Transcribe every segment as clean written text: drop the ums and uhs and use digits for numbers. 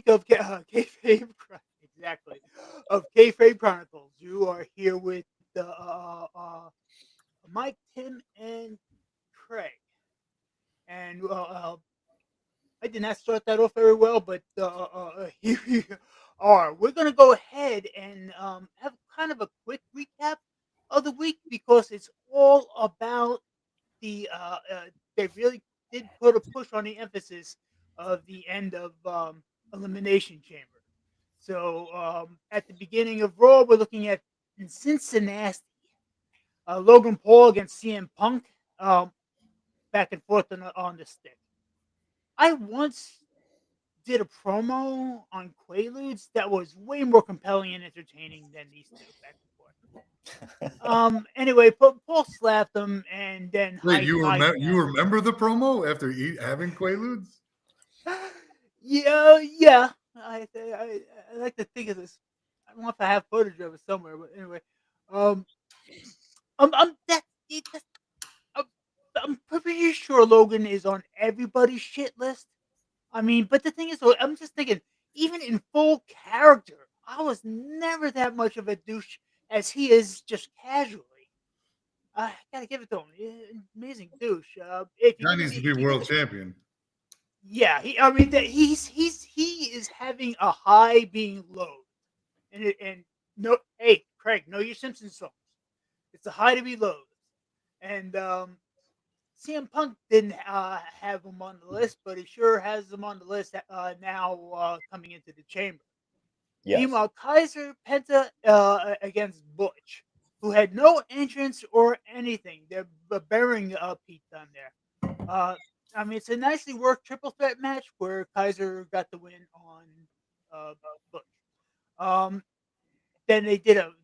of Kayfabe, exactly, of Kayfabe Chronicles. You are here with Mike, Tim, and Craig. And I did not start that off very well, but here we are. We're going to go ahead and have kind of a quick recap of the week because it's all about they really did put a push on the emphasis of the end of Elimination Chamber. So at the beginning of Raw, we're looking at in Cincinnati, Logan Paul against CM Punk, back and forth on the stick. I once did a promo on Quaaludes that was way more compelling and entertaining than these two back and forth. Anyway, Paul slapped him and then Wait, hightailed. you remember the promo after having Quaaludes? Yeah. I like to think of this. I don't know if I have footage of it somewhere, but anyway, um, I'm that. That's, I'm, I'm pretty sure Logan is on everybody's shit list. I mean, but the thing is, though, I'm just thinking, even in full character, I was never that much of a douche as he is just casually. I gotta give it to him. Amazing douche. Guy needs to be If you world get champion. Yeah, I mean that he is having a high being low, and no, hey Craig, know your Simpsons songs. It's a high to be low, and CM Punk didn't have him on the list, but he sure has him on the list now coming into the chamber. Yes. Meanwhile, Kaiser Penta against Butch, who had no entrance or anything. They're burying Pete down there. I mean, it's a nicely worked triple threat match where Kaiser got the win on uh, Butch. Um, then they did a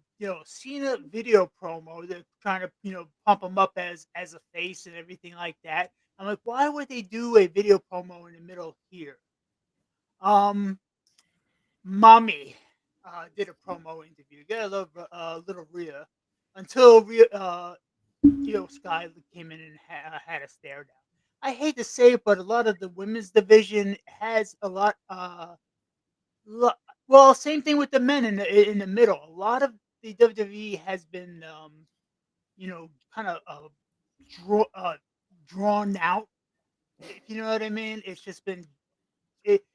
Cena video promo. They're trying to pump him up as a face and everything like that. I'm like, why would they do a video promo in the middle here? Mommy did a promo interview. Get a little Rhea until Sky came in and had a stare down. I hate to say it, but a lot of the women's division has a lot. Lo- well, same thing with the men in the middle. A lot of the WWE has been, kind of drawn out. If you know what I mean, it's just been it.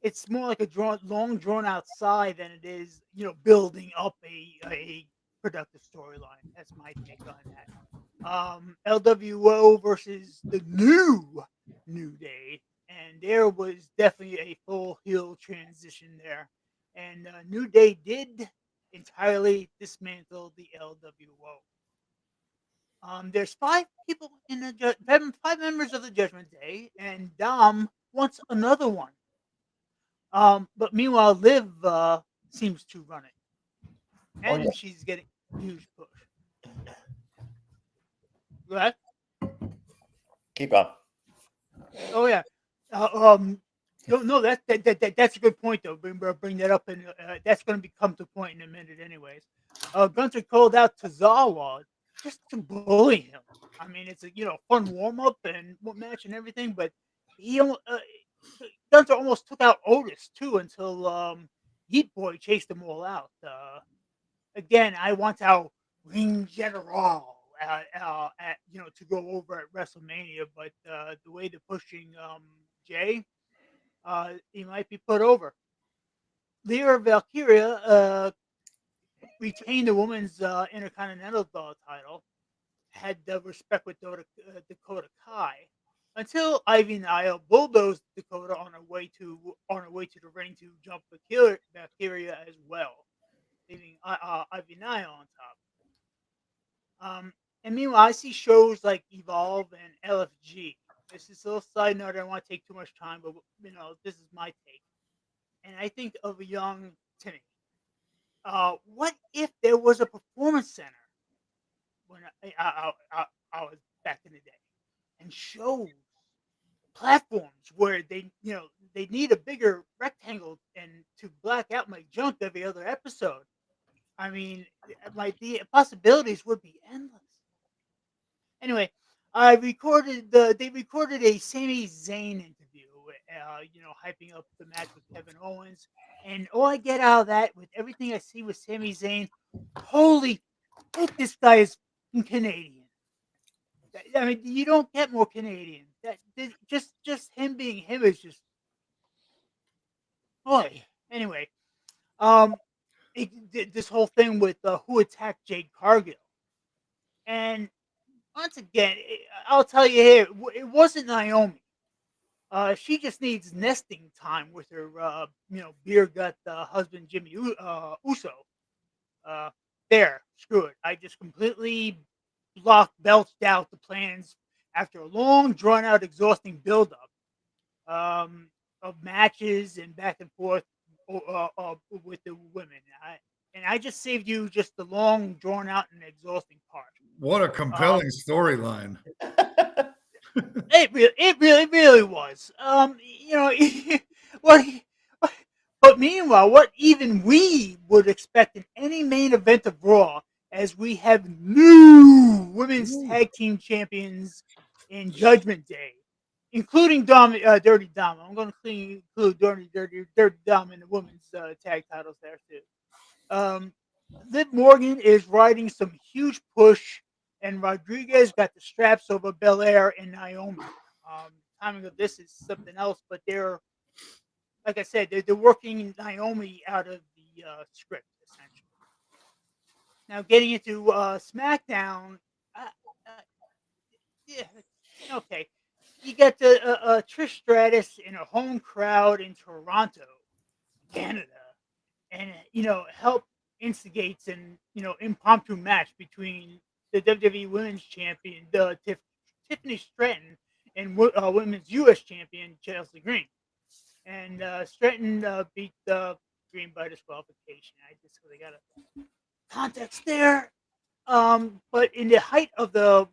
It's more like a long drawn out side than it is, building up a productive storyline. That's my take on that. LWO versus the New Day, and there was definitely a full heel transition there. And New Day did entirely dismantle the LWO. There's five people in the five members of the Judgment Day, and Dom wants another one. But meanwhile, Liv seems to run it, Oh yeah. and she's getting a huge push. Go ahead. Keep on. Oh yeah. No, that's a good point though. Bring that up, and that's going to become to point in a minute, anyways. Gunther called out Tozawa just to bully him. I mean, it's a fun warm up and match and everything, but Gunther almost took out Otis too until Heat Boy chased them all out. Again, I want our ring general to go over at WrestleMania, but the way they're pushing Jay, he might be put over. Lyra Valkyria retained the women's Intercontinental title, had the respect with Dakota Kai, until Ivy Nile bulldozed Dakota on her way to the ring to jump Valkyria as well, leaving Ivy Nile on top. And meanwhile, I see shows like Evolve and LFG. This is a little side note. I don't want to take too much time, but this is my take. And I think of a young Timmy. What if there was a performance center when I was back in the day, and shows platforms where they need a bigger rectangle and to black out my junk every other episode. I mean, like the possibilities would be endless. Anyway, they recorded a Sami Zayn interview, hyping up the match with Kevin Owens. And all I get out of that, with everything I see with Sami Zayn, holy shit, this guy is Canadian. I mean, you don't get more Canadian. Just him being him is just, boy. Anyway, um, this whole thing with who attacked Jade Cargill, and once again, I'll tell you here, it wasn't Naomi. She just needs nesting time with her, beer gut husband Jimmy Uso. Uh, there, screw it. I just completely belched out the plans after a long, drawn out, exhausting buildup of matches and back and forth with the women. I just saved you just the long, drawn out, and exhausting part. What a compelling storyline. It really was. What? But meanwhile, what even we would expect in any main event of Raw, as we have new women's tag team champions in Judgment Day, including Dirty Dom. I'm going to include Dirty Dom in the women's tag titles there too. Liv Morgan is riding some huge push, and Rodriguez got the straps over Belair and Naomi. Timing of this is something else, but they're, like I said, they're working Naomi out of the script, essentially. Now, getting into SmackDown, yeah, okay. You got the Trish Stratus in a home crowd in Toronto, Canada, and help instigates an impromptu match between the WWE Women's Champion, Tiffany Stratton, and Women's U.S. Champion Chelsea Green. And Stratton beat Green by disqualification. I just really got a context there. But in the height of the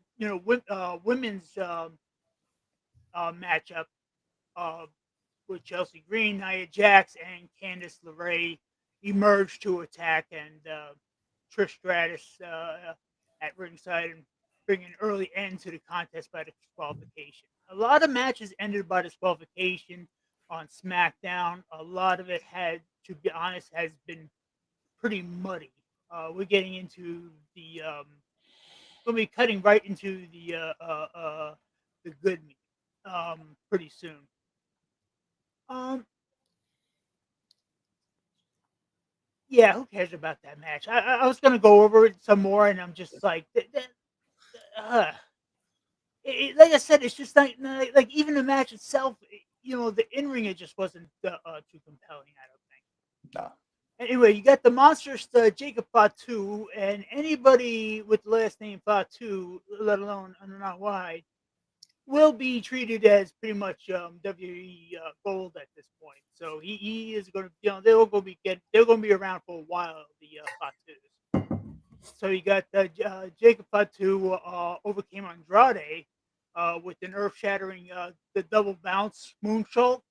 women's matchup with Chelsea Green, Nia Jax, and Candice LeRae emerged to attack, and Trish Stratus at ringside and bring an early end to the contest by disqualification. A lot of matches ended by disqualification on SmackDown. A lot of it to be honest, has been pretty muddy. We're getting into the we'll be cutting right into the good meat pretty soon. Yeah, who cares about that match? I was gonna go over it some more, and I'm just like, like I said, it's just like even the match itself. The in ring, it just wasn't too compelling. I don't think. No. Anyway, you got the monsters, Jacob Fatu, and anybody with the last name Fatu, let alone Wide, will be treated as pretty much WWE gold at this point. So he is going to, they're going to be around for a while. The Fatus. So you got Jacob Fatu overcame Andrade with an earth-shattering the double bounce moonsault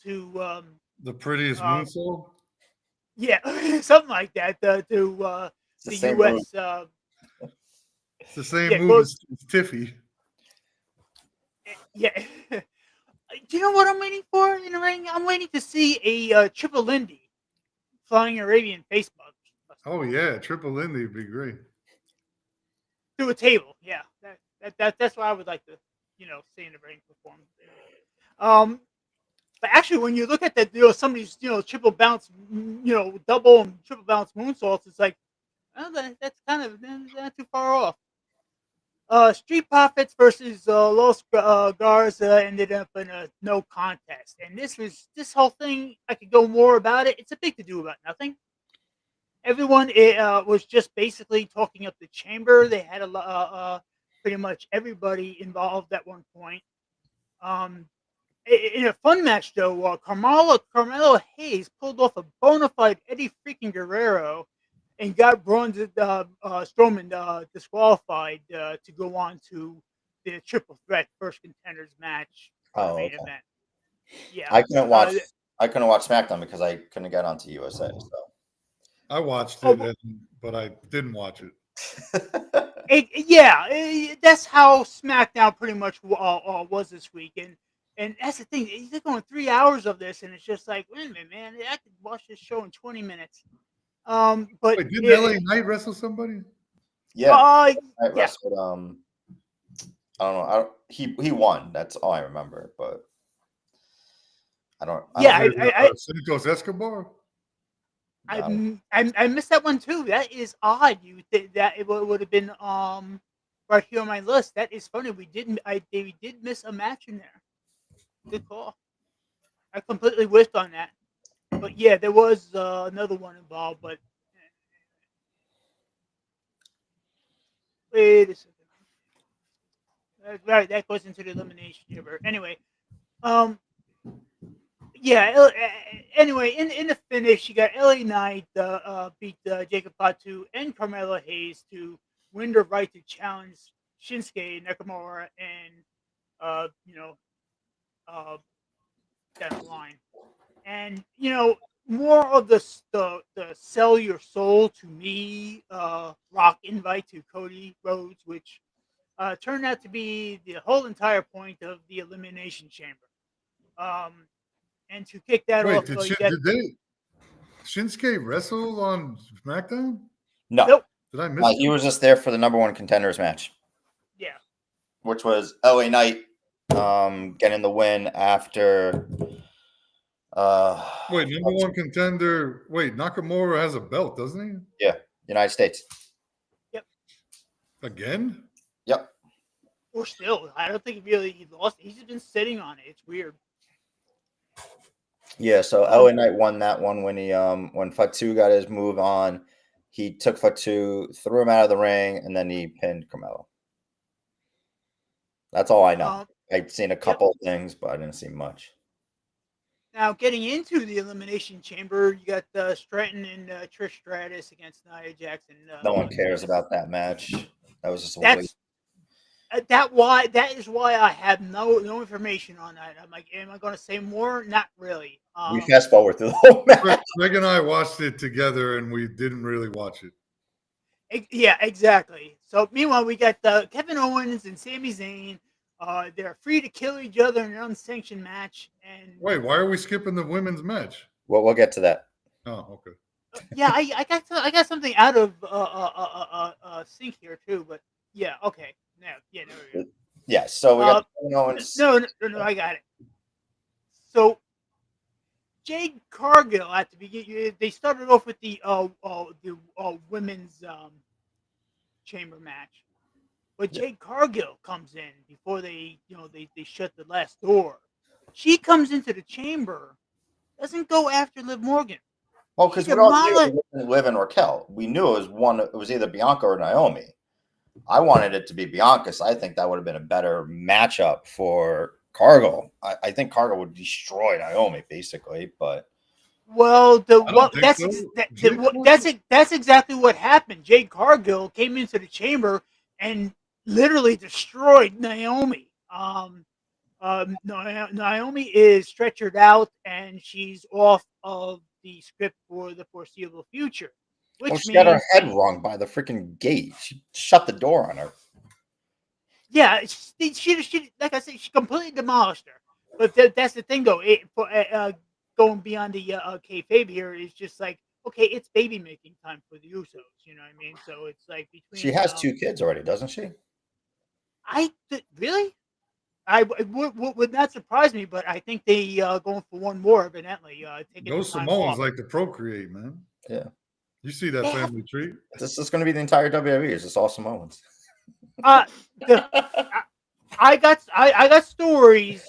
to the prettiest moonsault. Yeah, something like that. To the U.S. It's the same move as Tiffy. Yeah. Do you know what I'm waiting for in the ring? I'm waiting to see a Triple Lindy flying Arabian face bug. Oh yeah, Triple Lindy would be great. To a table, yeah. That's what I would like to, see in the ring perform. But actually, when you look at that, some of these, triple bounce, double and triple bounce moonsaults, it's like, that's kind of not too far off. Street Profits versus Los Garza ended up in a no contest, and this whole thing. I could go more about it. It's a big to do about nothing. Everyone was just basically talking up the chamber. They had pretty much everybody involved at one point. In a fun match, though, Carmelo Hayes pulled off a bona fide Eddie freaking Guerrero and got Braun Strowman disqualified to go on to the triple threat first contenders match main event. Yeah, I couldn't watch SmackDown because I couldn't get onto USA. So I watched it, but I didn't watch it. That's how SmackDown pretty much was this week, and And that's the thing. They're going 3 hours of this, and it's just like, wait a minute, man. I could watch this show in 20 minutes. But Wait, didn't LA Knight wrestle somebody? Yeah, I yeah, wrestled. I don't know. He won. That's all I remember. But I don't. yeah. Santos Escobar. I missed that one too. That is odd. You that it would have been right here on my list. That is funny. We did miss a match in there. Good call. I completely whiffed on that. But yeah, there was another one involved. But wait a second. Right, that goes into the elimination chamber. Anyway, yeah. Anyway, in the finish, you got LA Knight beat Jacob Fatu and Carmelo Hayes to win the right to challenge Shinsuke Nakamura and down the line. And more of the sell your soul to me rock invite to Cody Rhodes, which turned out to be the whole entire point of the Elimination Chamber. And to kick that Wait, off, did they Shinsuke wrestle on SmackDown? No. Nope. Did I miss? He was just there for the #1 contenders match. Yeah. Which was LA Knight getting the win after. Wait, #1 contender. Wait, Nakamura has a belt, doesn't he? Yeah, United States. Yep. Again? Yep. Or still, I don't think he lost. He's just been sitting on it. It's weird. Yeah, so LA Knight won that one when Fatu got his move on. He took Fatu, threw him out of the ring, and then he pinned Carmelo. That's all I know. I've seen a couple of things, but I didn't see much. Now, getting into the Elimination Chamber, you got Stratton and Trish Stratus against Nia Jackson. No one cares about that match. That was just a That's that is why I have no information on that. I'm like, am I going to say more? Not really. We fast forward through the whole match. Greg and I watched it together, and we didn't really watch it. Yeah, exactly. So meanwhile, we got Kevin Owens and Sami Zayn. They're free to kill each other in an unsanctioned match. And wait, why are we skipping the women's match? Well, we'll get to that. Oh, okay. Yeah, I got something out of sync here too, but yeah, okay. No, yeah. So we got Kevin Owens. No, I got it. So Jade Cargill at the beginning, they started off with the women's chamber match. But Jade Cargill comes in before they shut the last door. She comes into the chamber, doesn't go after Liv Morgan. Well, because we all knew it wasn't Liv and Raquel. We knew it was either Bianca or Naomi. I wanted it to be Bianca, so I think that would have been a better matchup for Cargill. I think Cargill would destroy Naomi, basically, but. Well, that's exactly what happened. Jade Cargill came into the chamber and literally destroyed Naomi. Naomi is stretchered out and she's off of the script for the foreseeable future. Which she got her head wrong by the freaking gate. She shut the door on her. Yeah, she like I said, she completely demolished her. But that's the thing, though. Going beyond the kayfabe here is just like, okay, it's baby making time for the Usos. You know what I mean? So it's like between. She has 2 kids already, doesn't she? Really? Would not surprise me, but I think they going for one more evidently. Those Samoans like to procreate, man. Yeah. You see that family tree? This is going to be the entire WWE. It's just all Samoans. I got stories.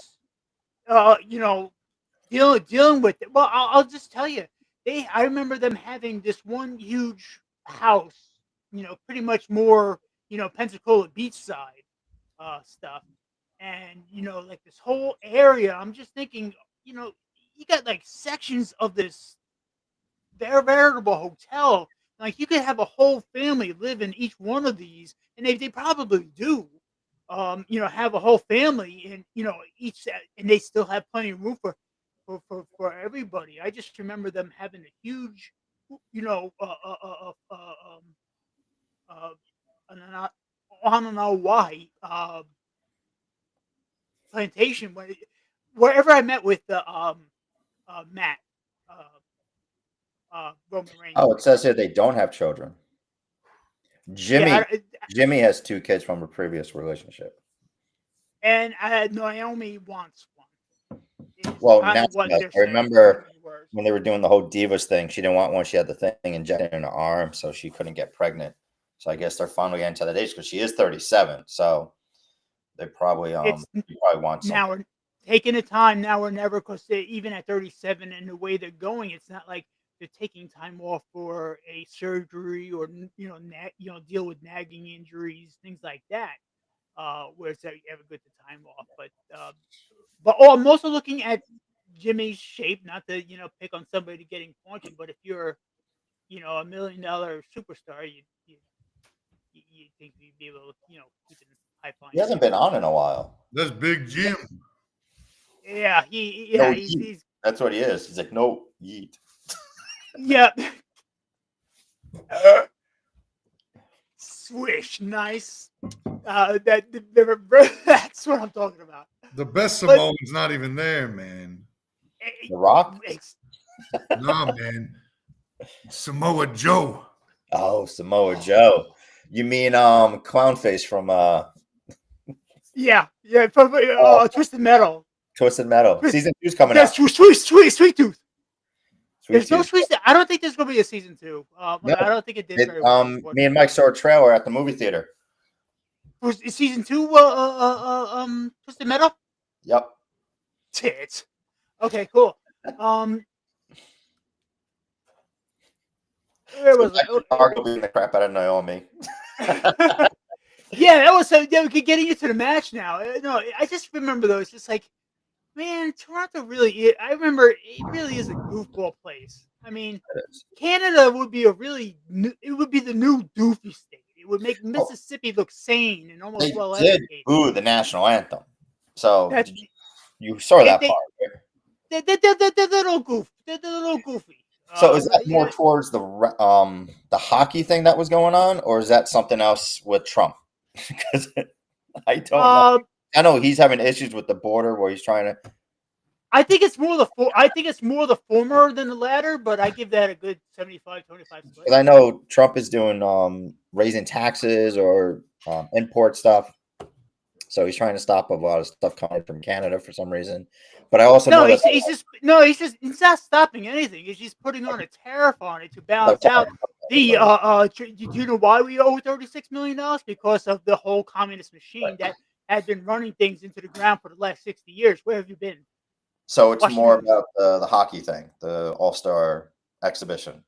Dealing with it. Well, I'll just tell you. I remember them having this one huge house. Pretty much more. Pensacola beachside stuff, and like this whole area. I'm just thinking. You got like sections of this veritable hotel. Like you could have a whole family live in each one of these, and they probably do. Have a whole family in each, and they still have plenty of room for everybody. I just remember them having a huge, I don't know why plantation. wherever I met with Matt, Roman Reigns. Oh, it says here they don't have children. Yeah, Jimmy has 2 kids from a previous relationship. and Naomi wants one. Well, Kind now of what she does. they're I saying. remember in words. when they were doing the whole Divas thing, she didn't want one. She had the thing injected in her arm, so she couldn't get pregnant. So I guess they're finally getting to that age because she is 37. So they probably she probably want Now something. we're taking the time now or never, because even at 37 and the way they're going, it's not like they're taking time off for a surgery or deal with nagging injuries, things like that. Where it's like you have a good time off, but I'm also looking at Jimmy's shape. Not to pick on somebody getting pointed, but if you're $1 million superstar, you think you'd be able to keep in high flying. He hasn't been on in a while. That's Big Jim. Yeah, No he's yeet. That's what he is. He's like, no yeet. yeah. Swish, nice. That's what I'm talking about. The best Samoan's not even there, man. The Rock? Nah, man. Samoa Joe. Oh, Samoa Joe. You mean Clownface from yeah, Twisted Metal. Twisted Metal. Season 2's coming That's out. Sweet Tooth. There's no Tooth. Sweet Tooth. I don't think there's gonna be a season 2. No. I don't think it did very well. Me and Mike saw a trailer at the movie theater. Was season 2 Twisted Metal? Yep. Tits. Okay, cool. Where was it? Cargill beating the crap out of Naomi. Yeah, that was so. Yeah, we could get into the match now. No, I just remember though. It's just like, man, Toronto really. I remember it really is a goofball place. I mean, Canada would be it would be the new doofy state. It would make Mississippi look sane and almost well educated. Did boo the national anthem, so you saw that part. They're a little goofy. They're a little goofy. So is that more towards the hockey thing that was going on, or is that something else with Trump? Because I don't know. I know he's having issues with the border where he's trying to. I think it's more the former than the latter, but I give that a good 75-25 split. I know Trump is doing raising taxes or import stuff, so he's trying to stop a lot of stuff coming from Canada for some reaon. But I also know he's not stopping anything. He's just putting on a tariff on it to balance out the. Do you know why we owe $36 million? Because of the whole communist machine that had been running things into the ground for the last 60 years. Where have you been? So it's more about the hockey thing, the All-Star exhibition.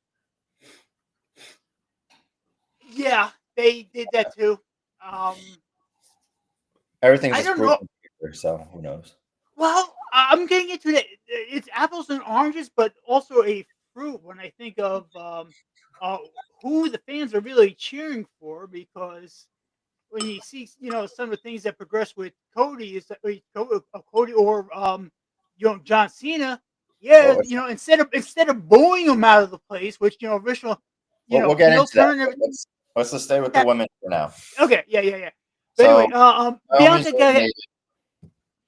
Yeah, they did that too. Everything's just proven, so who knows? Well, I'm getting into it. It's apples and oranges, but also a fruit when I think of who the fans are really cheering for. Because when you see, some of the things that progress with Cody is that Cody or John Cena. Yeah, instead of booing him out of the place, which original, we'll get into that. Let's just stay with the women for now. Okay, yeah. But so, anyway,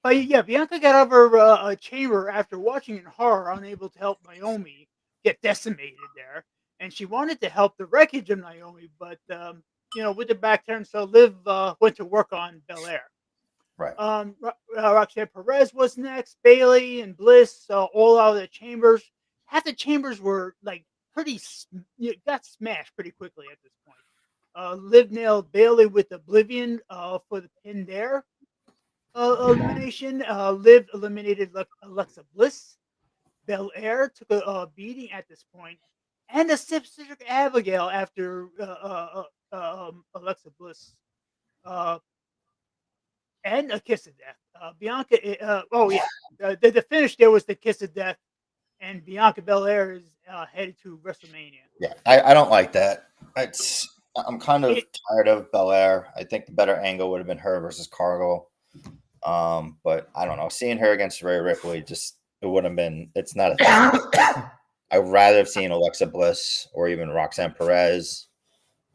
Bianca got out of her chamber after watching in horror, unable to help Naomi get decimated there, and she wanted to help the wreckage of Naomi, but with the back turned, so Liv went to work on Belair. Right. Roxanne Perez was next. Bayley and Bliss all out of the chambers. Half the chambers were like got smashed pretty quickly at this point. Liv nailed Bayley with Oblivion for the pin there. Elimination. Liv eliminated Alexa Bliss. Belair took a beating at this point, and a sister Abigail after Alexa Bliss. And a kiss of death. Bianca. The finish there was the kiss of death, and Bianca Belair is headed to WrestleMania. Yeah, I don't like that. I'm kind of tired of Belair. I think the better angle would have been her versus Cargill. But I don't know. Seeing her against Rhea Ripley it would have been. It's not a thing. I'd rather have seen Alexa Bliss or even Roxanne Perez,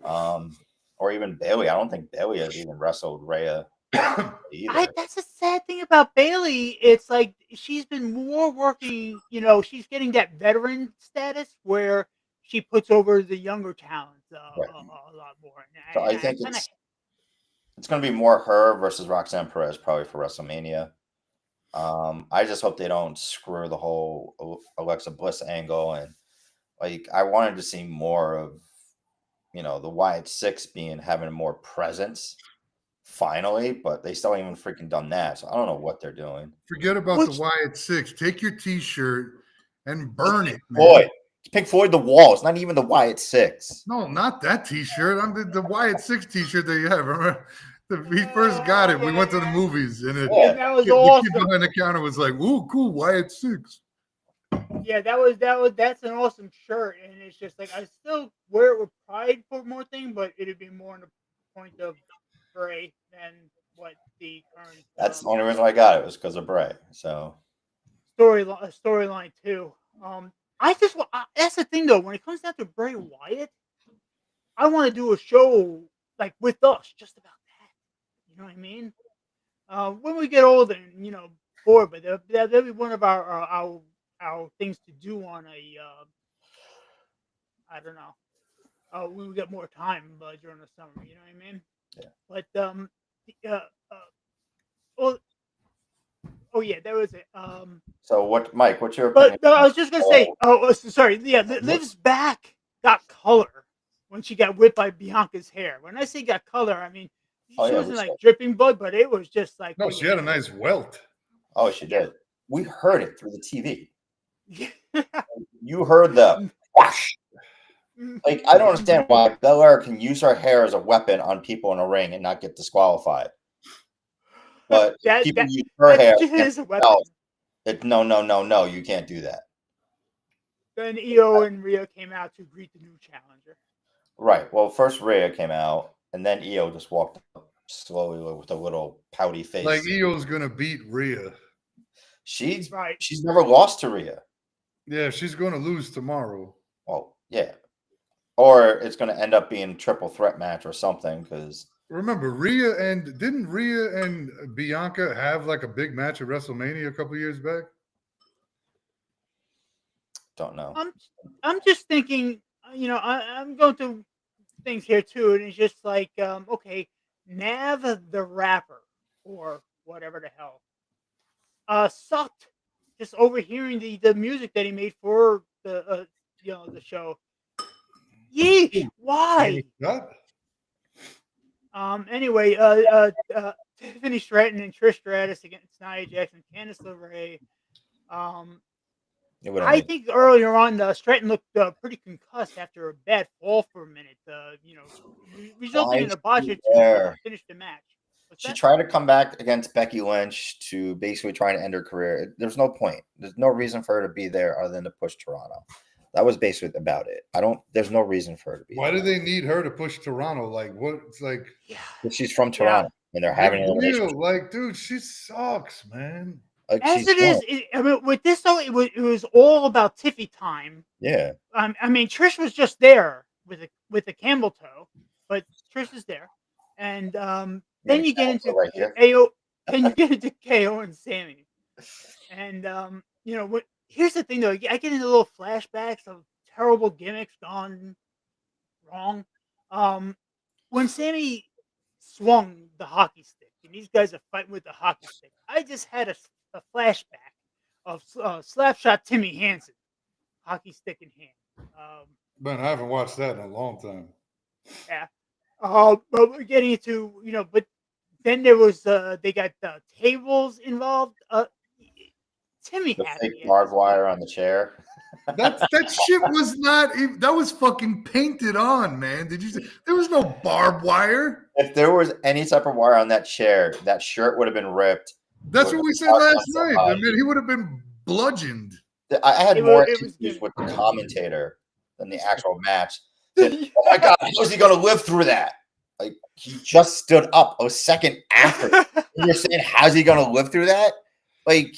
or even Bayley. I don't think Bayley has even wrestled Rhea either. That's the sad thing about Bailey. It's like she's been more working. She's getting that veteran status where she puts over the younger talents Right. a lot more. So I think it's going to be more her versus Roxanne Perez probably for WrestleMania. I just hope they don't screw the whole Alexa Bliss angle, and like I wanted to see more of the Wyatt Six having more presence finally, but they still haven't even freaking done that. So I don't know what they're doing. Forget about the Wyatt Six. Take your T-shirt and burn it, man. Floyd. It's Pink Floyd The Wall. It's not even the Wyatt Six. No, not that T-shirt. I'm the Wyatt Six T-shirt that you have. Remember, he first got it. We went to the movies, and that was the awesome. kid behind the counter was like, "Ooh, cool, Wyatt Six." Yeah, that's an awesome shirt, and it's just like I still wear it with pride for more thing, but it'd be more in the point of Bray than what the current. That's the only reason I got it was because of Bray. So storyline too. That's the thing though. When it comes down to Bray Wyatt, I want to do a show like with us, just about that. You know what I mean? When we get older, and bored, but that'll be one of our things to do on a. I don't know. When we get more time during the summer, you know what I mean? Yeah. But oh yeah, that was it. So what, Mike? What's your But opinion? no, I was just gonna say. Sorry. Yeah, Liv's back got color when she got whipped by Bianca's hair. When I say got color, I mean she wasn't like dripping blood, but it was just like. No, she had a nice welt. Oh, she did. We heard it through the TV. You heard the whoosh. Like, I don't understand why Belair can use her hair as a weapon on people in a ring and not get disqualified. But people use her hair as a weapon. No, you can't do that. Then Io and Rhea came out to greet the new challenger. Right. Well, first Rhea came out, and then Io just walked up slowly with a little pouty face. Like Io's gonna beat Rhea. She's never lost to Rhea. Yeah, she's gonna lose tomorrow. Well, yeah. Or it's going to end up being a triple threat match or something. Because remember, didn't Rhea and Bianca have like a big match at WrestleMania a couple years back? Don't know. I'm just thinking. I'm going through things here too, and it's just like, okay, Nav the rapper or whatever the hell, sucked. Just overhearing the music that he made for the show. Yeesh! Why? Anyway, Tiffany Stratton and Trish Stratus against Nia Jax and Candice LeRae. I think earlier on, Stratton looked pretty concussed after a bad fall for a minute. Resulting in a botch to finish the match. She tried to come back against Becky Lynch to basically try and end her career. There's no point. There's no reason for her to be there other than to push Toronto. That was basically about it. There's no reason for her to be. Why do they need her to push Toronto? Like, what? It's like, she's from Toronto and they're having a relationship. Like, dude, she sucks, man. Like, as it is, I mean, with this, though, it was all about Tiffy time. Yeah. I mean, Trish was just there with a camel toe, but Trish is there, and then you get into AO, then you get into KO and Sammy, and what. Here's the thing, though. I get into little flashbacks of terrible gimmicks gone wrong. When Sammy swung the hockey stick, and these guys are fighting with the hockey stick, I just had a flashback of Slapshot Timmy Hansen, hockey stick in hand. Man, I haven't watched that in a long time. Yeah. But we're getting into, but then there was, they got tables involved. Timmy the fake barbed wire on the chair. That shit was not even, that was fucking painted on, man. Did you see? There was no barbed wire. If there was any type of wire on that chair, that shirt would have been ripped. That's what we said last night. I mean, he would have been bludgeoned. I had more issues with the commentator than the actual match. Oh my God, how is he going to live through that? Like, he just stood up a second after. You're saying, how's he going to live through that? Like,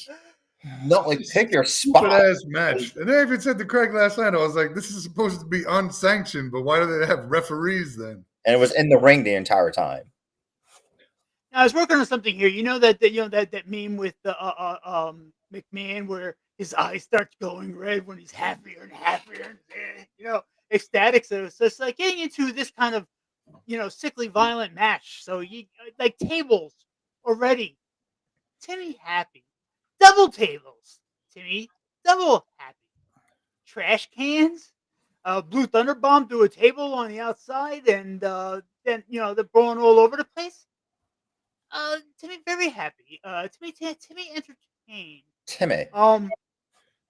no, like, pick your spot. Ass match. And they even said to Craig last night, I was like, this is supposed to be unsanctioned, but why do they have referees then? And it was in the ring the entire time. I was working on something here. You know that meme with the McMahon where his eyes start going red when he's happier and happier, and ecstatic. So it's like getting into this kind of sickly violent match. So you like tables already. Timmy happy, double tables. Timmy double happy. Trash cans. Blue Thunder Bomb through a table on the outside, and then they're blowing all over the place. Timmy very happy. Timmy entertained. Timmy.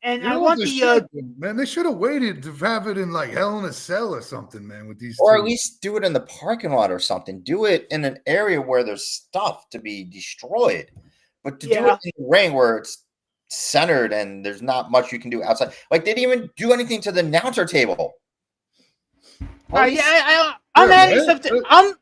And You I know what want they the should do, man? They should have waited to have it in like Hell in a Cell or something, man. With these, Or two. at least do it in the parking lot or something. Do it in an area where there's stuff to be destroyed. But to do Yeah. it in the ring where it's centered and there's not much you can do outside. Like they didn't even do anything to the announcer table. I'm Yeah, adding man. something. I'm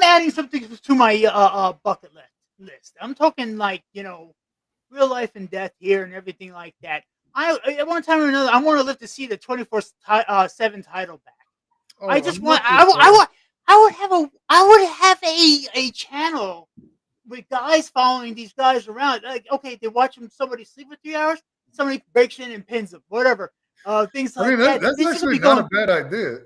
adding something to my bucket list. I'm talking like real life and death here and everything like that. I at one time or another I want to live to see the 24/7 title back. Oh, I just I'm want. with you, bro. I would have a channel with guys following these guys around. Like, okay, they watch them. Somebody sleep for 3 hours. Somebody breaks in and pins them. Whatever. Things I like mean, that. that's This is gonna actually be not a going. bad idea.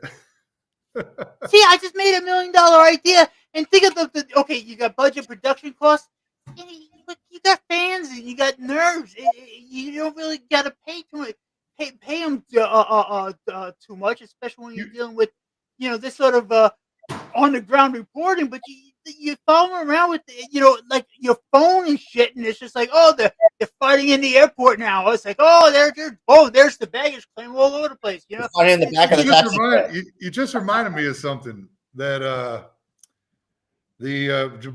See, I just made $1 million idea, and think of the okay. You got budget, production costs, and you got fans, and you got nerves. You don't really got to pay too much. Pay them too much, especially when you're You, dealing with this sort of on the ground reporting. But you follow them around with like your phone and shit, and it's just like, oh, they're fighting in the airport now. It's like, oh, there's the baggage claim all over the place. Fighting in the back of the taxi. you just reminded me of something that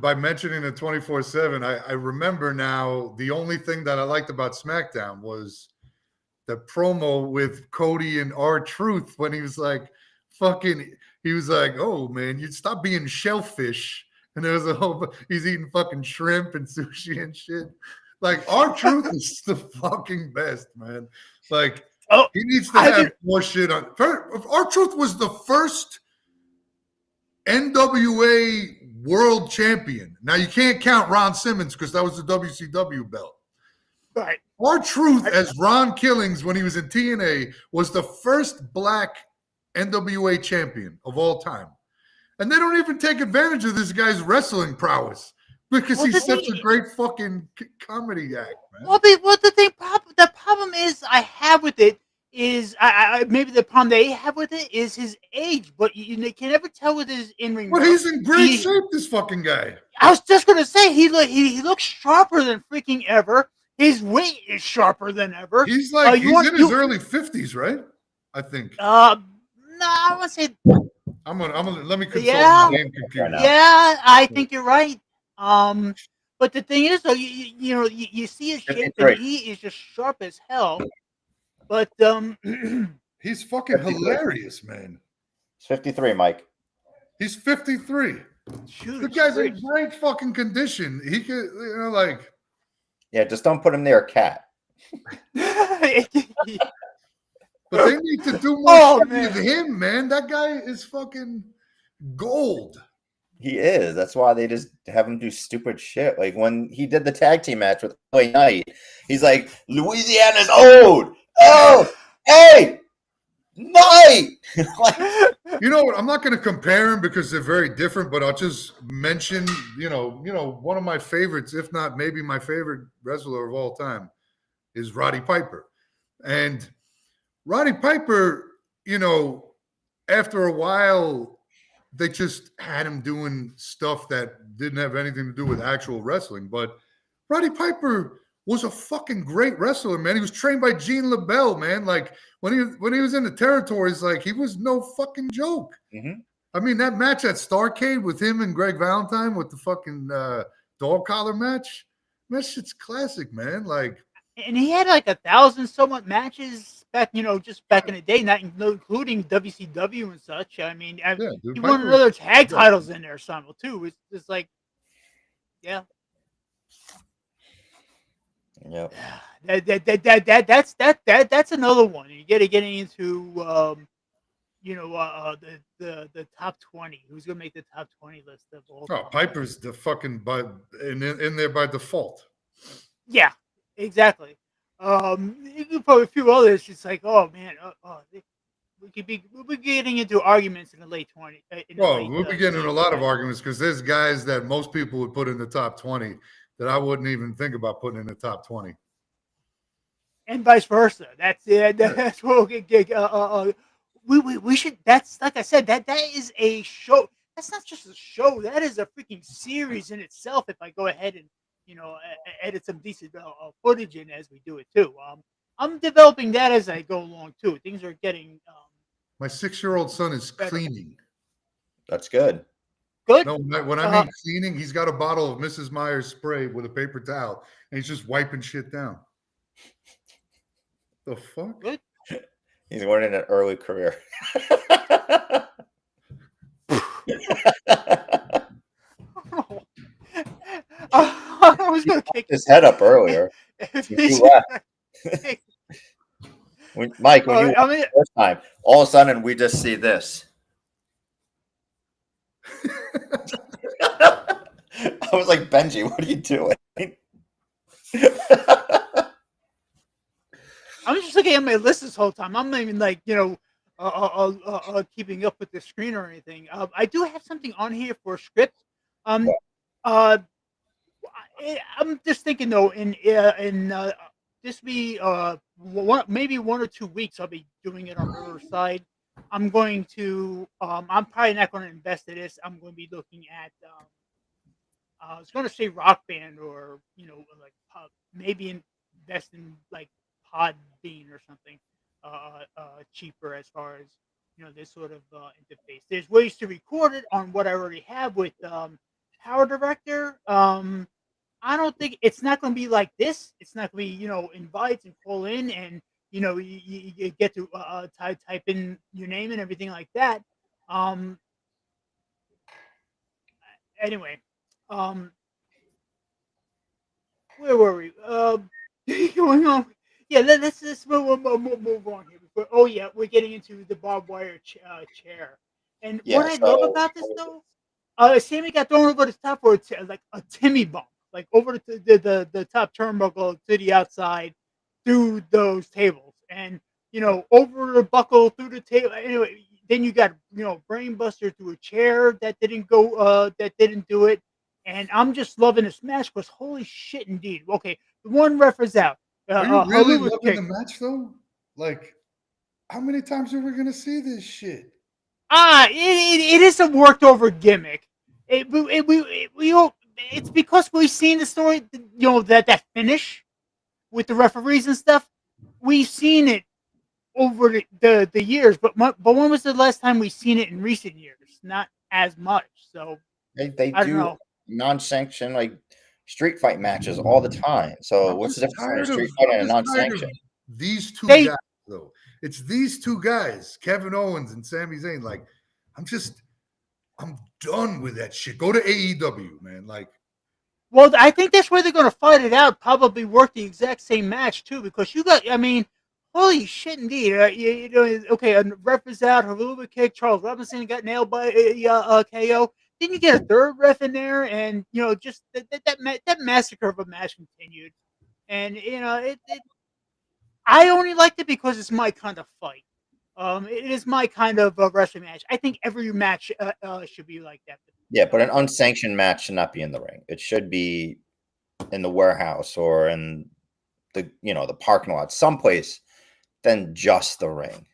by mentioning the 24/7, I remember now. The only thing that I liked about SmackDown was the promo with Cody and R-Truth when he was like, he was like, oh man, you'd stop being shellfish. And there was he's eating fucking shrimp and sushi and shit. Like, R-Truth is the fucking best, man. Like, he needs to have more shit on. R-Truth was the first NWA world champion. Now, you can't count Ron Simmons because that was the WCW belt. Right. R-Truth as Ron Killings when he was in TNA was the first black NWA champion of all time. And they don't even take advantage of this guy's wrestling prowess because he's such a great fucking comedy act, man. The problem is I have with it is maybe the problem they have with it is his age, but you can never tell with his in-ring. But he's in great shape, this fucking guy. I was just gonna say he looks sharper than freaking ever. His weight is sharper than ever. He's like he's in his early 50s, right? I think. No, I want to say. I'm gonna let me consult my game computer. Yeah, I think you're right. But the thing is, though, you see his shape, and he is just sharp as hell. But he's fucking hilarious, man. He's 53, Mike. He's 53. Shoot, the guy's in great fucking condition. He could, like. Yeah, just don't put him near a cat. But they need to do more shit with him, man. That guy is fucking gold. He is. That's why they just have him do stupid shit. Like when he did the tag team match with LA Knight, he's like, Louisiana's old. Oh, hey, Knight. You know what? I'm not going to compare them because they're very different, but I'll just mention, one of my favorites, if not maybe my favorite wrestler of all time, is Roddy Piper. And Roddy Piper, after a while, they just had him doing stuff that didn't have anything to do with actual wrestling. But Roddy Piper was a fucking great wrestler, man. He was trained by Gene LaBelle, man. Like when he was in the territories, like he was no fucking joke. Mm-hmm. I mean, that match at Starrcade with him and Greg Valentine with the fucking dog collar match, that shit's classic, man. Like, and he had like 1,000 somewhat matches back, just back in the day, not including WCW and such. I mean, he won another tag titles in there, some too. It's just like, yeah. Yep. That's another one. You get getting into the top 20. Who's gonna make the top 20 list of all Oh, time? Piper's the fucking in there by default. Yeah, exactly. You could put a few others. It's like, oh man, we'll be getting into arguments in the late 20. Well, we'll be getting in a lot of 20s. arguments because there's guys that most people would put in the top 20 that I wouldn't even think about putting in the top 20. And vice versa. That's it. That's what we'll get. We should. That's like I said. That is a show. That's not just a show. That is a freaking series in itself. If I go ahead and edit some decent footage in as we do it too. I'm developing that as I go along too. Things are getting My 6-year-old son is better. cleaning. That's good. Good. No, when I mean cleaning, he's got a bottle of Mrs. Meyer's spray with a paper towel, and he's just wiping shit down. The fuck? Good. He's learning an early career. I was going to kick his head up earlier. Mike, when you went the first time, all of a sudden we just see this. I was like, Benji, what are you doing? I'm just looking at my list this whole time. I'm not even like, keeping up with the screen or anything. I do have something on here for a script. I'm just thinking though, in this be maybe 1 or 2 weeks, I'll be doing it on Riverside. I'm going to. I'm probably not going to invest in this. I'm going to be looking at. I was going to say Rock Band or like maybe invest in like Podbean or something cheaper as far as this sort of interface. There's ways to record it on what I already have with Power Director. I don't think it's not going to be like this. It's not going to be invites and call in and you get to type in your name and everything like that. Anyway, where were we? Going on. Yeah, let's move on here. Oh yeah, we're getting into the barbed wire chair. And what I love about this though, Sammy got thrown over the top for like a Timmy bump, like over the top turnbuckle to the outside through those tables, and over the buckle through the table. Anyway, then you got brainbuster through a chair that didn't do it. And I'm just loving this match because holy shit, indeed. Okay, the one reference out. Are you really loving the match though? Like, how many times are we gonna see this shit? It is a worked over gimmick. It's because we've seen the story. That finish with the referees and stuff. We've seen it over the years, but when was the last time we've seen it in recent years? Not as much. So they do non-sanctioned like street fight matches all the time. So what's the difference between a street fight and a non-sanctioned? These two guys, though. It's these two guys, Kevin Owens and Sami Zayn. Like, I'm done with that shit. Go to AEW, man. Like, well, I think that's where they're going to fight it out. Probably work the exact same match too, because holy shit, indeed. Okay, a ref is out. Haluva kick. Charles Robinson got nailed by KO. Then you get a third ref in there, and just that massacre of a match continued. And I only liked it because it's my kind of fight. It is my kind of wrestling match. I think every match should be like that. Yeah, but an unsanctioned match should not be in the ring. It should be in the warehouse or in the parking lot, someplace than just the ring.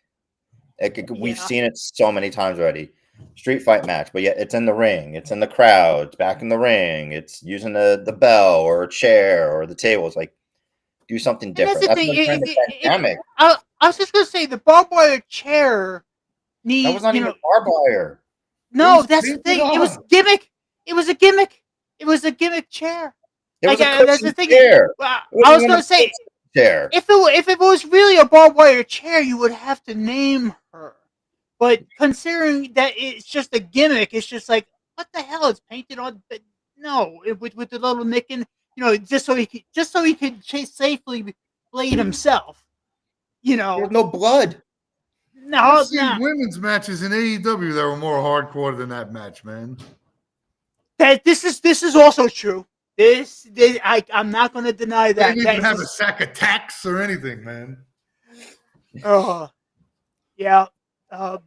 We've seen it so many times already. Street fight match, but yet it's in the ring, it's in the crowd, it's back in the ring, it's using the bell or a chair or the table. It's like, do something different. That's the pandemic. I was just gonna say the barbed wire chair needs. That was not even barbed wire. No, that's the thing. It was gimmick. It was a gimmick. It was a gimmick chair. That's the thing. Chair. I was gonna say chair. If it was really a barbed wire chair, you would have to name her. But considering that it's just a gimmick, it's just like, what the hell? It's painted on. No, with the little nick in, just so he could safely blade himself. There's no blood. I've seen now. women's matches in AEW that were more hardcore than that match, man. This is also true. I'm not going to deny They that. didn't That even is have a just, sack of tacks or anything, man. yeah. Uh,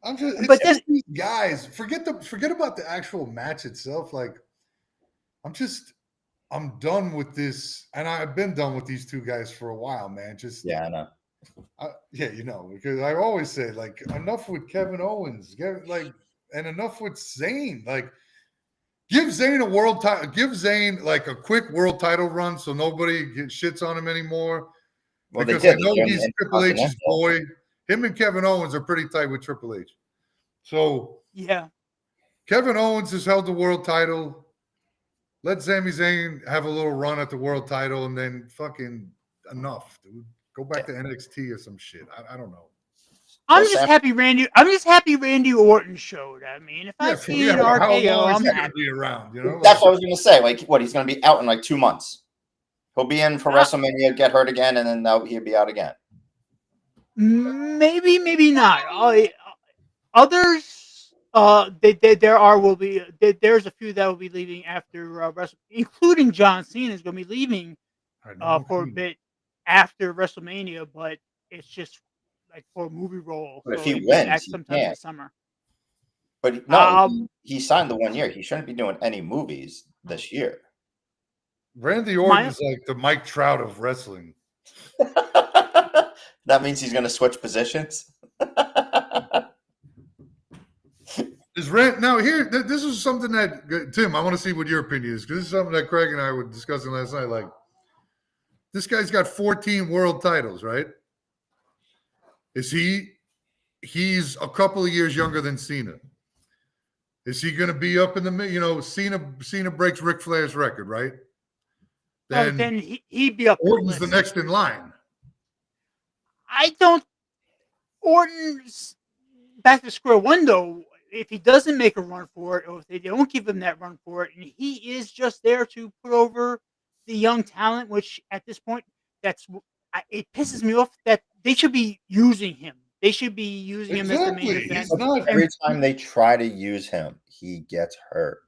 I'm just it's but this, these guys. Forget about the actual match itself. Like, I'm done with this, and I've been done with these two guys for a while, man. Just Yeah, I know. because I always say like enough with Kevin Owens, and enough with Zayn. Like, give Zayn a world title. Give Zayn like a quick world title run, so nobody shits on him anymore. Well, they Because I did. know They're in he's the Triple H's Intercontinental. boy. Him and Kevin Owens are pretty tight with Triple H. So yeah. Kevin Owens has held the world title. Let Sami Zayn have a little run at the world title, and then fucking enough, dude. Go back to NXT or some shit. I don't know. I'm just happy Randy Orton showed. I mean, if I see an how RKO, long is I'm he gonna happy. be around? You know, That's what I was going to say. Like, what? He's going to be out in like 2 months. He'll be in for Ah. WrestleMania, get hurt again, and then he'll be out again. Maybe not. Others, there's a few that will be leaving after Wrestle, including John Cena is going to be leaving for a bit after WrestleMania, but it's just like for a movie role. But So if he he'll be wins, back he sometime in the can't. summer. But no, he signed the 1 year. He shouldn't be doing any movies this year. Randy Orton is like the Mike Trout of wrestling. That means he's going to switch positions. Now here? This is something that Tim. I want to see what your opinion is, because this is something that Craig and I were discussing last night. Like, this guy's got 14 world titles, right? He's a couple of years younger than Cena. Is he going to be up in the Cena breaks Ric Flair's record, right? Then he'd be up. Orton's the next in line. Orton's back to square one though. If he doesn't make a run for it, or if they don't give him that run for it, and he is just there to put over the young talent, which at this point, it pisses me off that they should be using him. They should be using him as the main event. Every time they try to use him, he gets hurt.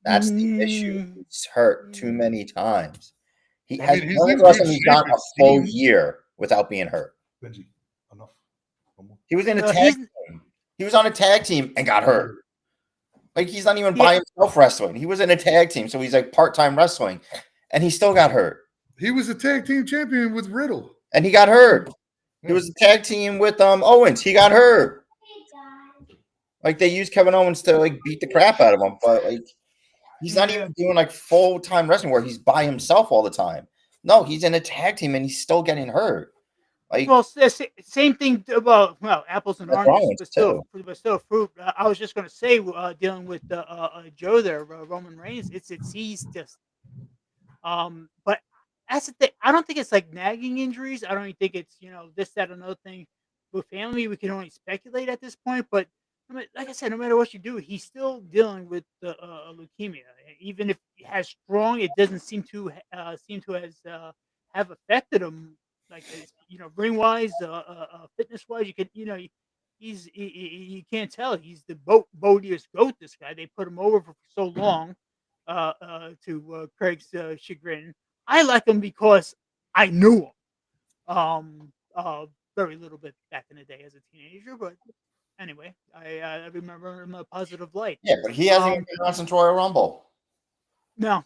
That's the issue. He's hurt too many times. He's gone a full year without being hurt. Benji, enough. He was in a tag team. He was on a tag team and got hurt. Like, he's not even by himself wrestling. He was in a tag team, so he's like part-time wrestling, and he still got hurt. He was a tag team champion with Riddle, and he got hurt. He was a tag team with Owens. He got hurt. Like, they used Kevin Owens to like beat the crap out of him, but like he's not even doing like full-time wrestling where he's by himself all the time. No, he's in a tag team and he's still getting hurt. Like, well, same thing about apples and oranges, but still fruit. I was just going to say, dealing with Joe there, Roman Reigns. He's just, but that's the thing. I don't think it's like nagging injuries. I don't even think it's this, that, another thing. With family, we can only speculate at this point. But like I said, no matter what you do, he's still dealing with leukemia. Even if he has strong, it doesn't seem to have affected him. Like, ring wise, fitness wise, you could, you can't tell. He's the boatiest goat. This guy, they put him over for so long, to Craig's chagrin. I like him because I knew him, very little bit back in the day as a teenager. But anyway, I remember him in a positive light. Yeah, but he hasn't even been on since Royal Rumble. No.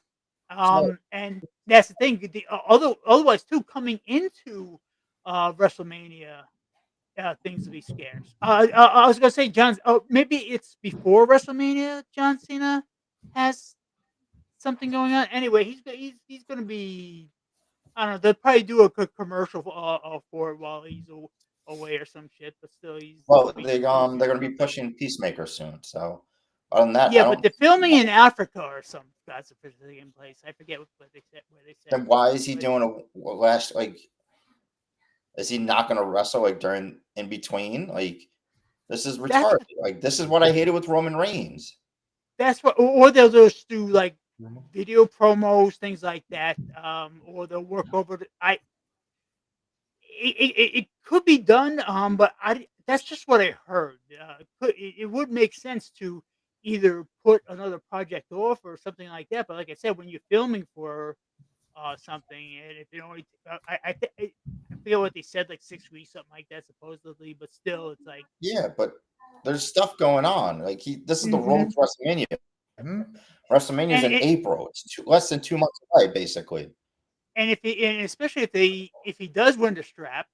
And that's the thing. Otherwise, too, coming into WrestleMania, things to be scarce. I was gonna say, maybe it's before WrestleMania. John Cena has something going on. Anyway, he's gonna be. I don't know. They'll probably do a commercial for it while he's away or some shit. But still, he's. Well, they're gonna be pushing Peacemaker soon. So. Other than that, but the filming in Africa or some that's officially in place. I forget what they said. Where they said. Then why is he doing a last Is he not going to wrestle during in between? This is retarded. This is what I hated with Roman Reigns. That's what, or they'll just do video promos, things like that, or they'll work over. it could be done, but that's just what I heard. It would make sense to either put another project off or something like that. But like I said, when you're filming for something, and if it only, I forget what they said, like 6 weeks, something like that, supposedly. But still, it's like, Yeah, but there's stuff going on. Like this is the road hmm to WrestleMania. Hmm? WrestleMania's and in it, April. It's less than 2 months away, basically. and and especially if he does win the strap,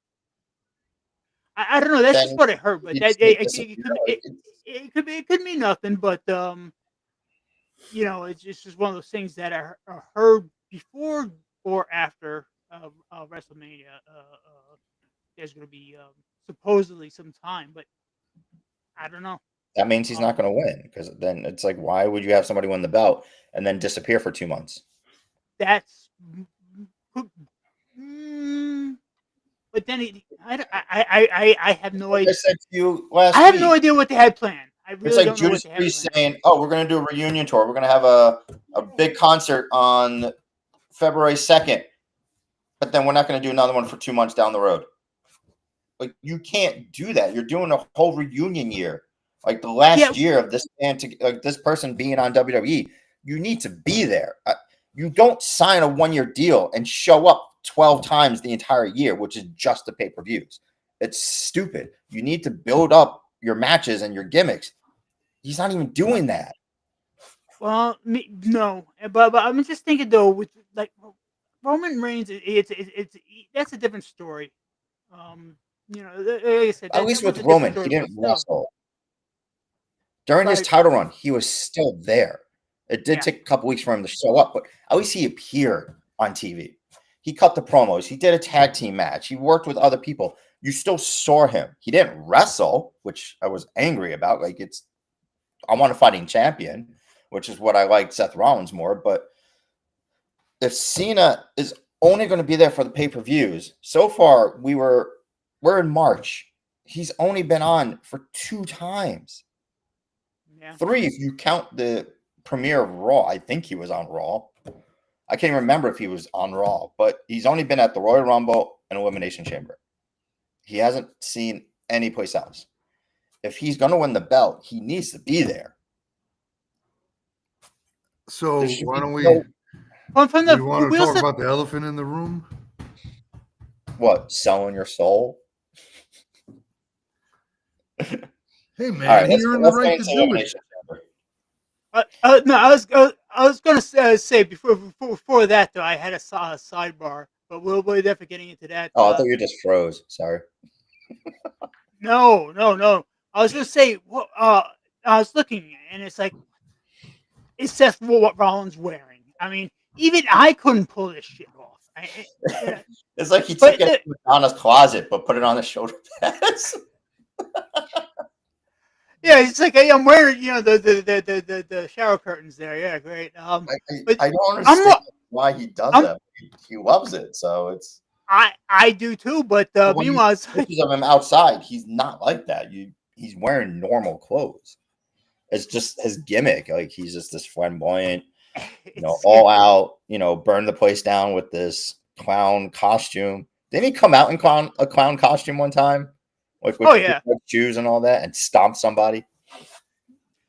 I don't know. That's Then just what I heard, but you'd that see it disappear. Like it could mean nothing, but it's just one of those things that I heard before or after WrestleMania. There's going to be supposedly some time, but I don't know. that means he's not Um, going to win because then it's like, why would you have somebody win the belt and then disappear for 2 months? that's, mm, but then I have no Like I idea. said to you I last have no week, idea what they had planned. I it's really like don't know what Judas they had Priest planned. saying, "Oh, we're going to do a reunion tour. We're going to have a big concert on February 2nd, but then we're not going to do another one for 2 months down the road." Like you can't do that. You're doing a whole reunion year, like the Yeah, last year of this man to like this person being on WWE. You need to be there. You don't sign a 1 year deal and show up 12 times the entire year, which is just the pay per views. It's stupid. You need to build up your matches and your gimmicks. He's not even doing that. well, no, but I'm just thinking though, with like Roman Reigns, that's a different story. Um, like I said, At that least was with a different Roman, he story, but didn't still, wrestle. During his right? title run, he was still there. It did Yeah, take a couple weeks for him to show up, but at least he appeared on TV. He cut the promos. He did a tag team match. He worked with other people. You still saw him. He didn't wrestle, which I was angry about. Like I want a fighting champion, which is what I like Seth Rollins more. But if Cena is only going to be there for the pay-per-views, so far we're in March. He's only been on for 2 times. yeah. 3 if you count the premiere of Raw. I think he was on Raw. I can't even remember if he was on Raw, but he's only been at the Royal Rumble and Elimination Chamber. He hasn't seen any place else. If he's going to win the belt, he needs to be there. So There should why be don't we? no From We the want to we talk also about the elephant in the room. selling your soul. Hey All man, right, he earned the let's get right into to do it. Elimination Chamber. no, I was gonna say before that though, I had a sidebar, but we'll definitely getting into that. Oh, I thought you just froze. Sorry. No. I was gonna say, I was looking and it's like it says what Rollins wearing. I mean, even I couldn't pull this shit off. Yeah, It's like he took but it from Madonna's closet, but put it on his shoulder pads. yeah, it's like hey, I'm wearing the shower curtains there. Yeah, great. But I don't I'm understand why he does I'm that. He loves it, so it's. I do too. But But when you meanwhile, see it's like pictures of him outside, he's not like that. He's wearing normal clothes. It's just his gimmick. Like he's just this flamboyant, it's all out, burn the place down with this clown costume. Didn't he come out in a clown costume one time? Like with oh big yeah. red shoes and all that and stomp somebody?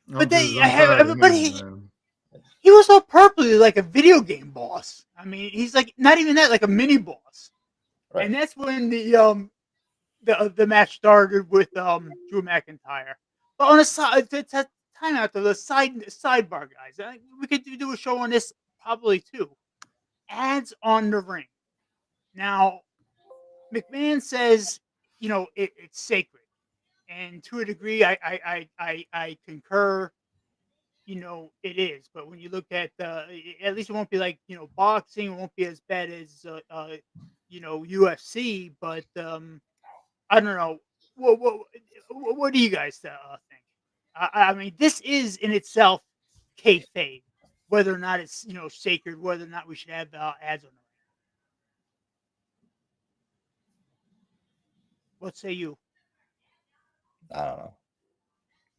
But I'm tired of him, everybody. man. He was so purpley like a video game boss. I mean, he's like not even that, like a mini boss. Right. And that's when the match started with Drew McIntyre. But on a side, time out to the sidebar guys. We could do a show on this probably too. Ads on the ring. Now, McMahon says, it's sacred, and to a degree, I concur. It is. But when you look at at least it won't be like boxing. It won't be as bad as UFC. But I don't know. What do you guys think? I mean, this is in itself kayfabe, whether or not it's sacred, whether or not we should have ads on the ring. What say you? I don't know.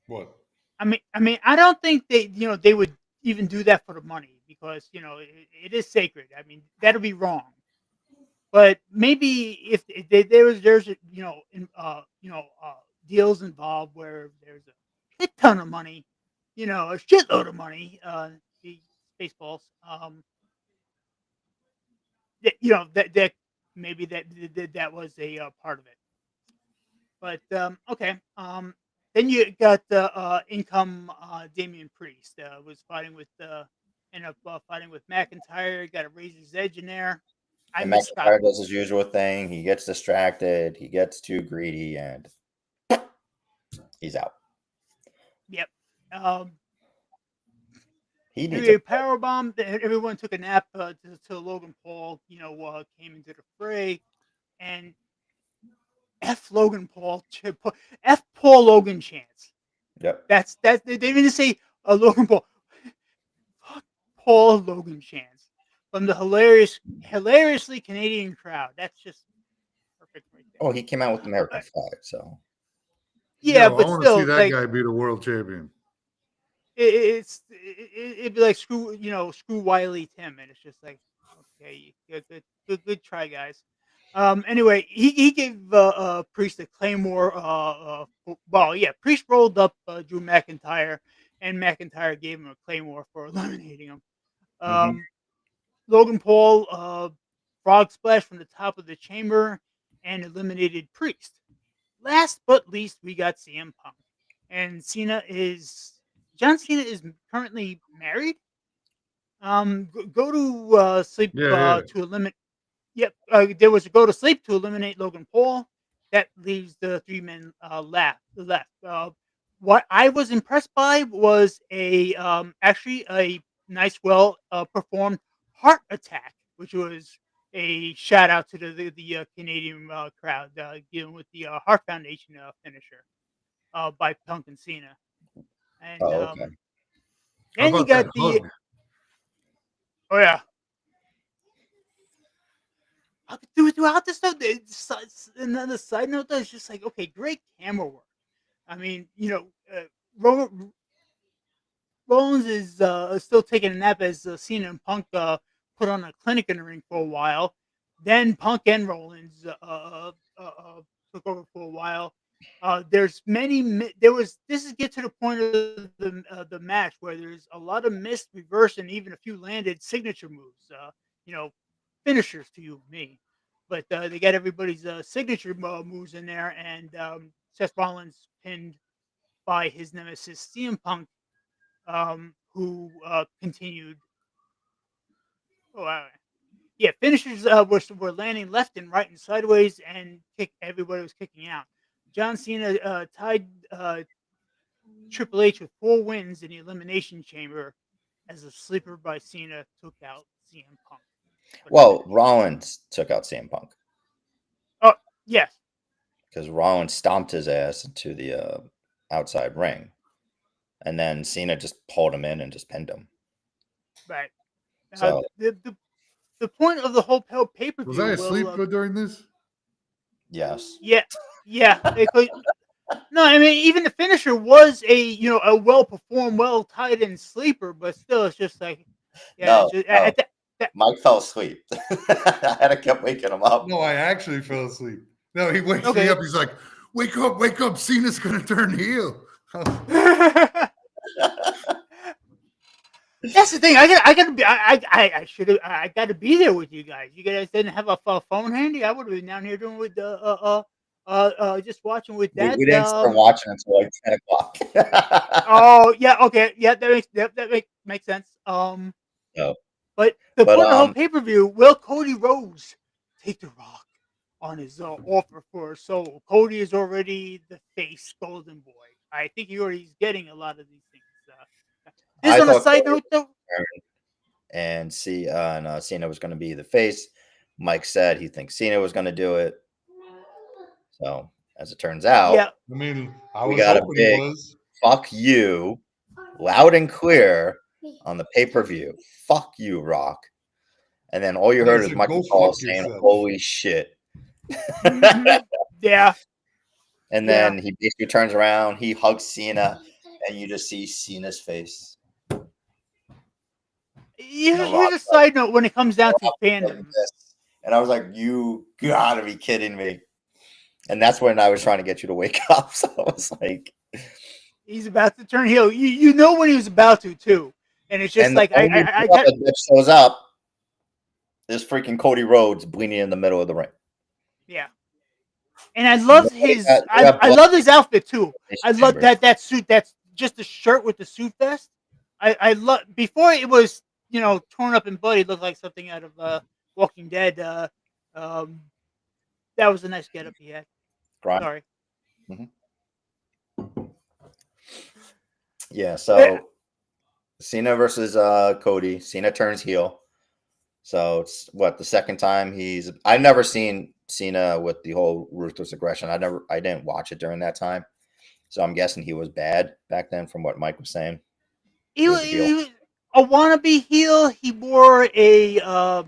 What? I don't think they would even do that for the money because it is sacred. I mean, that'd be wrong. But maybe if there's deals involved where there's a shit ton of money, a shitload of money, the Spaceballs, that maybe that was a part of it. But okay, then you got the income Damian Priest was fighting with ended up fighting with McIntyre. Got to raise his edge in there. I And miss Scott. McIntyre does his usual thing. He gets distracted. He gets too greedy, and he's out. Yep. Um, He needs Anyway, a powerbomb. Everyone took a nap till Logan Paul, came into the fray, and F Logan Paul, F Paul Logan chance. Yep. That's they didn't say Logan Paul. Fuck Paul Logan chance from the hilariously Canadian crowd. That's just perfect right there. Oh, he came out with the American flag, so Yeah, Yo, I but want to see still, that like guy be the world champion. it'd be like screw Wiley Tim, and it's just like, okay, good try, guys. Anyway, he gave Priest a Claymore. Priest rolled up Drew McIntyre, and McIntyre gave him a Claymore for eliminating him. Mhm. Logan Paul frog splash from the top of the chamber and eliminated Priest. Last but least, we got CM Punk, and John Cena is currently married. Go to sleep Yeah. to eliminate. Yep, there was a go to sleep to eliminate Logan Paul. That leaves the three men left. What I was impressed by was actually a nice, well performed heart attack, which was a shout out to the Canadian crowd dealing with the Heart Foundation finisher by Punk and Cena. And Oh, okay. How then you about that got the hug? oh yeah. Throughout this stuff, another side note though, it's just like, okay, great camera work. I mean, Ro- Rollins is still taking a nap as Cena and Punk put on a clinic in the ring for a while. Then Punk and Rollins took over for a while. There's this is get to the point of the match where there's a lot of missed reverse and even a few landed signature moves. Finishers to you and me, but they got everybody's signature moves in there, and Seth Rollins pinned by his nemesis CM Punk, who continued. Oh, finishers were landing left and right and sideways, and everybody was kicking out. John Cena tied Triple H with 4 wins in the Elimination Chamber as a sleeper by Cena took out CM Punk. Well, Rollins took out CM Punk Oh, yes. because Rollins stomped his ass into the outside ring, and then Cena just pulled him in and just pinned him. Right. So The point of the whole pay per view Was I asleep during this? yes, yeah. No, I mean even the finisher was a well performed, well tied in sleeper, but still it's just like no, that Mike fell asleep. I had to keep waking him up. No, I actually fell asleep. No, he wakes me Okay. up. He's like, wake up. Cena's going to turn heel. That's the thing. I gotta be. I should have. I got to be there with you guys. You guys didn't have a phone handy. I would have been down here doing with just watching with that. We didn't start watching until like 10 o'clock. Oh yeah, okay, yeah, that makes sense. No. But point of the whole pay per view, will Cody Rhodes take the Rock on his offer for a soul? Cody is already the face Golden Boy. I think he's getting a lot of these things. This on a side note though. And Cena was going to be the face. Mike said he thinks Cena was going to do it. So as it turns out, Yeah. I mean, we got a big fuck you, loud and clear on the pay-per-view. Fuck you, Rock. And then all you heard is Michael Cole saying, holy shit. Mm-hmm. Yeah. And then he basically turns around, he hugs Cena, and you just see Cena's face. Here's a side note when it comes down to fandom. And I was like, you gotta be kidding me. And that's when I was trying to get you to wake up. So I was like, He's about to turn heel. You know when he was about to too, and it's just and the like only I brother that shows up is freaking Cody Rhodes bleeding in the middle of the ring. yeah. And I love his I love his outfit too. I love that suit. That's just a shirt with the suit vest. I love before it was torn up and bloody. It looked like something out of Walking Dead. Um, that was a nice getup he had. Grind. Sorry. Yeah, so Cena versus Cody. Cena turns heel. So it's what the second time I've never seen Cena with the whole ruthless aggression. I didn't watch it during that time. So I'm guessing he was bad back then from what Mike was saying. He was a wannabe heel. He wore a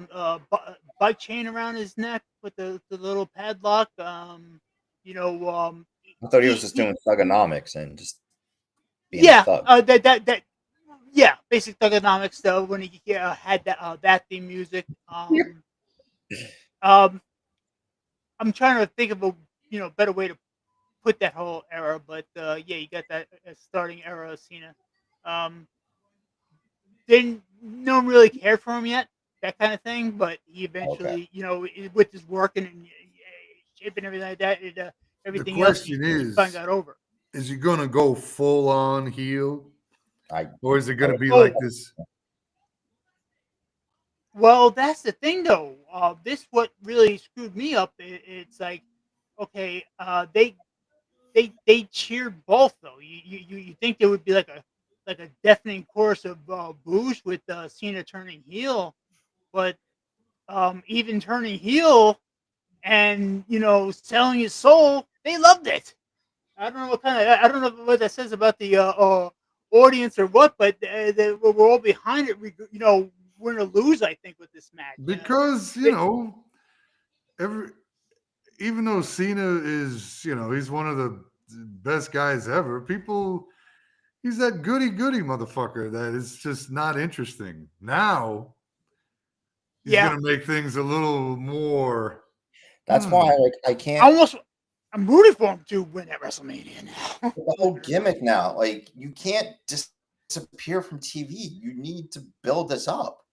bike chain around his neck with the little padlock. I thought he was just doing thugonomics and just being a thug. Yeah, basic thugonomics though. When he had that theme music. I'm trying to think of a better way to put that whole era, but yeah, you got that starting era of Cena. No one really cared for him yet, that kind of thing, but he eventually, with his work and shape and everything like that, everything The question else he finally got over. Is he going to go full on heel? Or is it going to be like this? Well, that's the thing, though. This what really screwed me up. It's like, okay, they cheered both though. You think there would be like a deafening chorus of boos with Cena turning heel, but even turning heel and selling his soul, they loved it. I don't know I don't know what that says about the audience or what, but we're all behind it. Win or lose, I think, with this match. Because even though Cena is he's one of the best guys ever, he's that goody motherfucker that is just not interesting. Now he's gonna make things a little more. That's why I can't. I'm rooting for him to win at WrestleMania now. The whole gimmick now, like you can't disappear from TV. You need to build this up.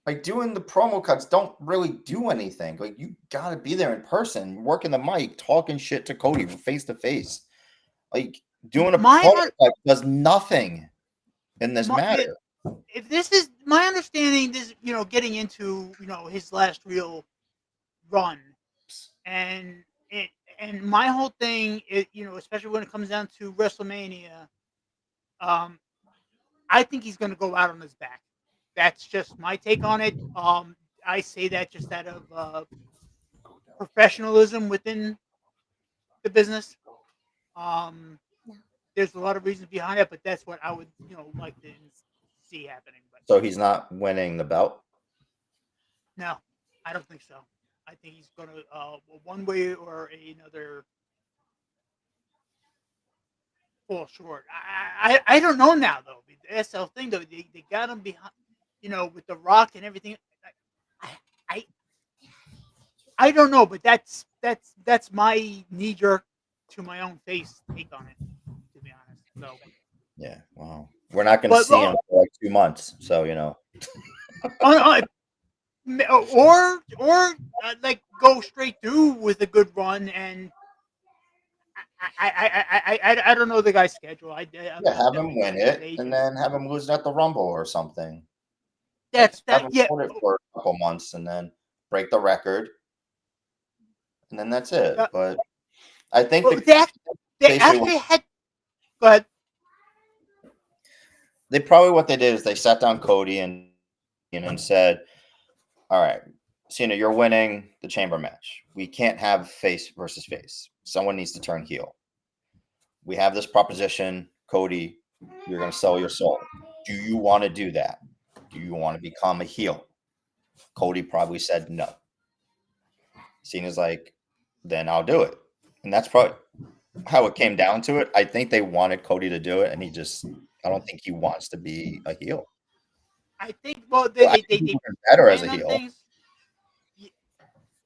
Like doing the promo cuts don't really do anything. Like you got to be there in person, working the mic, talking shit to Cody face to face. Like doing a promo cut does nothing in this matter. If this is my understanding, this getting into his last real run, and my whole thing is especially when it comes down to WrestleMania, I think he's going to go out on his back. That's just my take on it. I say that just out of professionalism within the business. There's a lot of reasons behind it, but that's what I would like to see happening. But so he's not winning the belt? No, I don't think so. I think he's going to one way or another fall short. I don't know now though. The SL thing though, they got him behind, with the Rock and everything. I don't know, but that's my knee jerk to my own face take on it. To be honest, so yeah, wow. We're not going to see him for like 2 months, so or like go straight through with a good run, and I don't know the guy's schedule. Have him win it, and then have him lose it at the Rumble or something. That's have him hold it for a couple months, and then break the record, and then that's it. But I think they actually had. Go ahead. They probably what they did is they sat down Cody and said, "All right, Cena, you're winning the chamber match. We can't have face versus face. Someone needs to turn heel. We have this proposition, Cody. You're going to sell your soul. Do you want to do that? Do you want to become a heel?" Cody probably said no. Cena's like, "Then I'll do it." And that's probably how it came down to it. I think they wanted Cody to do it, and I don't think he wants to be a heel. I think, well, they better as a heel.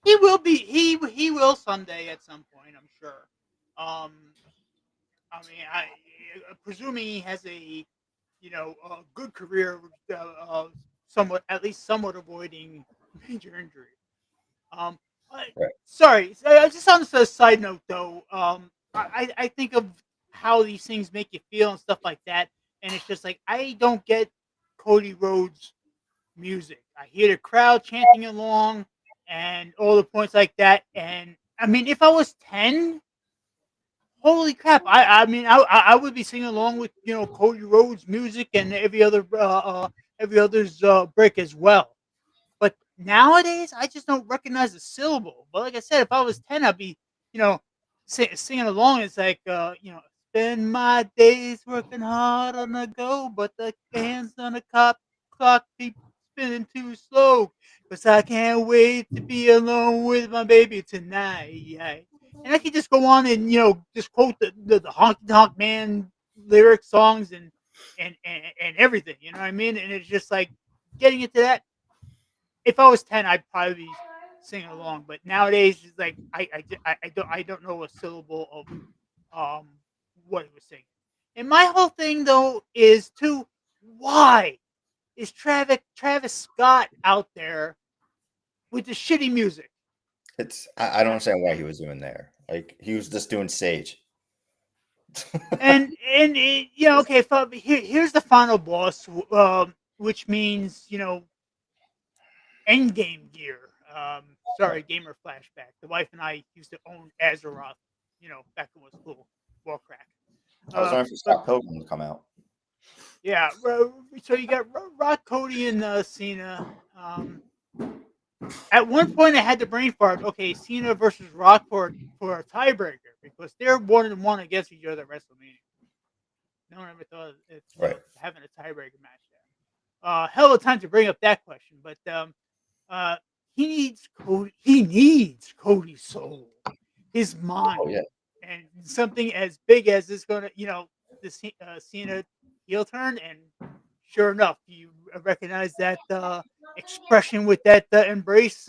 He will be. He will someday at some point. I'm sure. Um, I mean, presuming he has a a good career, somewhat at least somewhat avoiding major injury. Um, I- Right. sorry, just on a side note though, I think of how these things make you feel and stuff like that, and it's just like I don't get Cody Rhodes music. I hear the crowd chanting along and all the points like that, and I mean, if I was 10, holy crap! I would be singing along with Cody Rhodes music and every other's break as well. But nowadays, I just don't recognize a syllable. But like I said, if I was 10, I'd be, you know, singing along. It's like, spend my days working hard on the go, but the hands on the clock keep spinning too slow. Cause I can't wait to be alone with my baby tonight. And I could just go on and, just quote the Honky Tonk Man lyric songs and everything. You know what I mean? And it's just like getting into that if I was 10, I'd probably be singing along. But nowadays, it's like I don't know a syllable of what he was singing. And my whole thing though is to why is Travis Scott out there with the shitty music? I don't understand why he was doing there. Like he was just doing Sage. And okay, here's the final boss, which means Endgame gear. Sorry, gamer flashback. The wife and I used to own Azeroth, back when it was cool. Warcraft. I was waiting for But Scott Pilgrim to come out. yeah, so you got Rock, Cody, and Cena. At one point, I had the brain fart. Okay, Cena versus Rock for a tiebreaker because they're 1-1 against each other at WrestleMania. No one ever thought Right. having a tiebreaker match there. Hell of a time to bring up that question, but uh, he needs Cody. He needs Cody's soul, his mind, Oh yeah. and something as big as this going to, the Cena heel turn. And sure enough, you recognize that expression with that embrace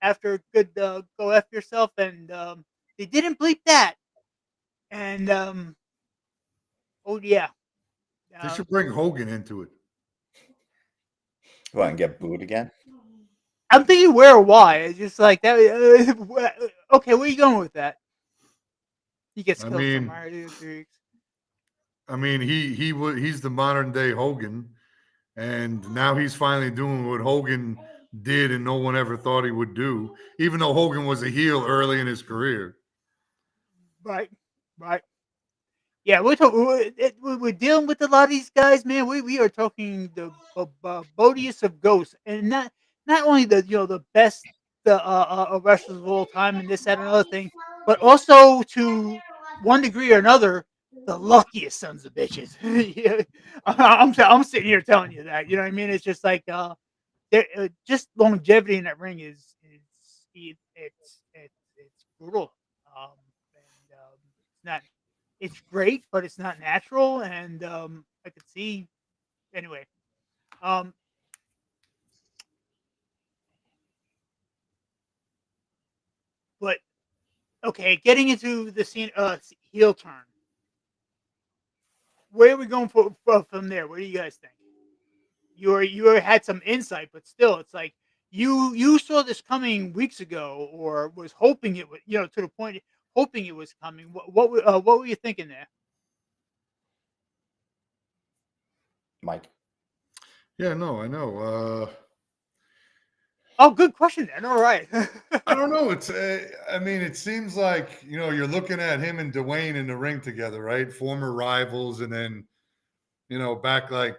after a good go f yourself, and they didn't bleep that. And oh yeah, They uh, should bring Hogan into it. You want to get booed again? I'm thinking where or why. It's just like that. Okay, where are you going with that? He gets I killed mean, somewhere. he's the modern day Hogan, and now he's finally doing what Hogan did and no one ever thought he would do, even though Hogan was a heel early in his career. Right, right. Yeah, we're dealing with a lot of these guys, man. We are talking the Bodius of ghosts, and not only the best wrestlers of all time, and this that and another thing, but also to one degree or another, the luckiest sons of bitches. Yeah, I'm sitting here telling you that. You know what I mean? It's just like just longevity in that ring it's brutal. It's not. It's great, but it's not natural, and I could see anyway. Um, but okay, getting into the scene, heel turn. Where are we going from there? What do you guys think? You had some insight, but still, it's like you saw this coming weeks ago, or was hoping it would, to the point hoping it was coming. What were you thinking there? Mike. Yeah, no, I know. Oh, good question then. All right. I don't know. I mean, it seems like, you're looking at him and Dwayne in the ring together, right? Former rivals. And then, back like,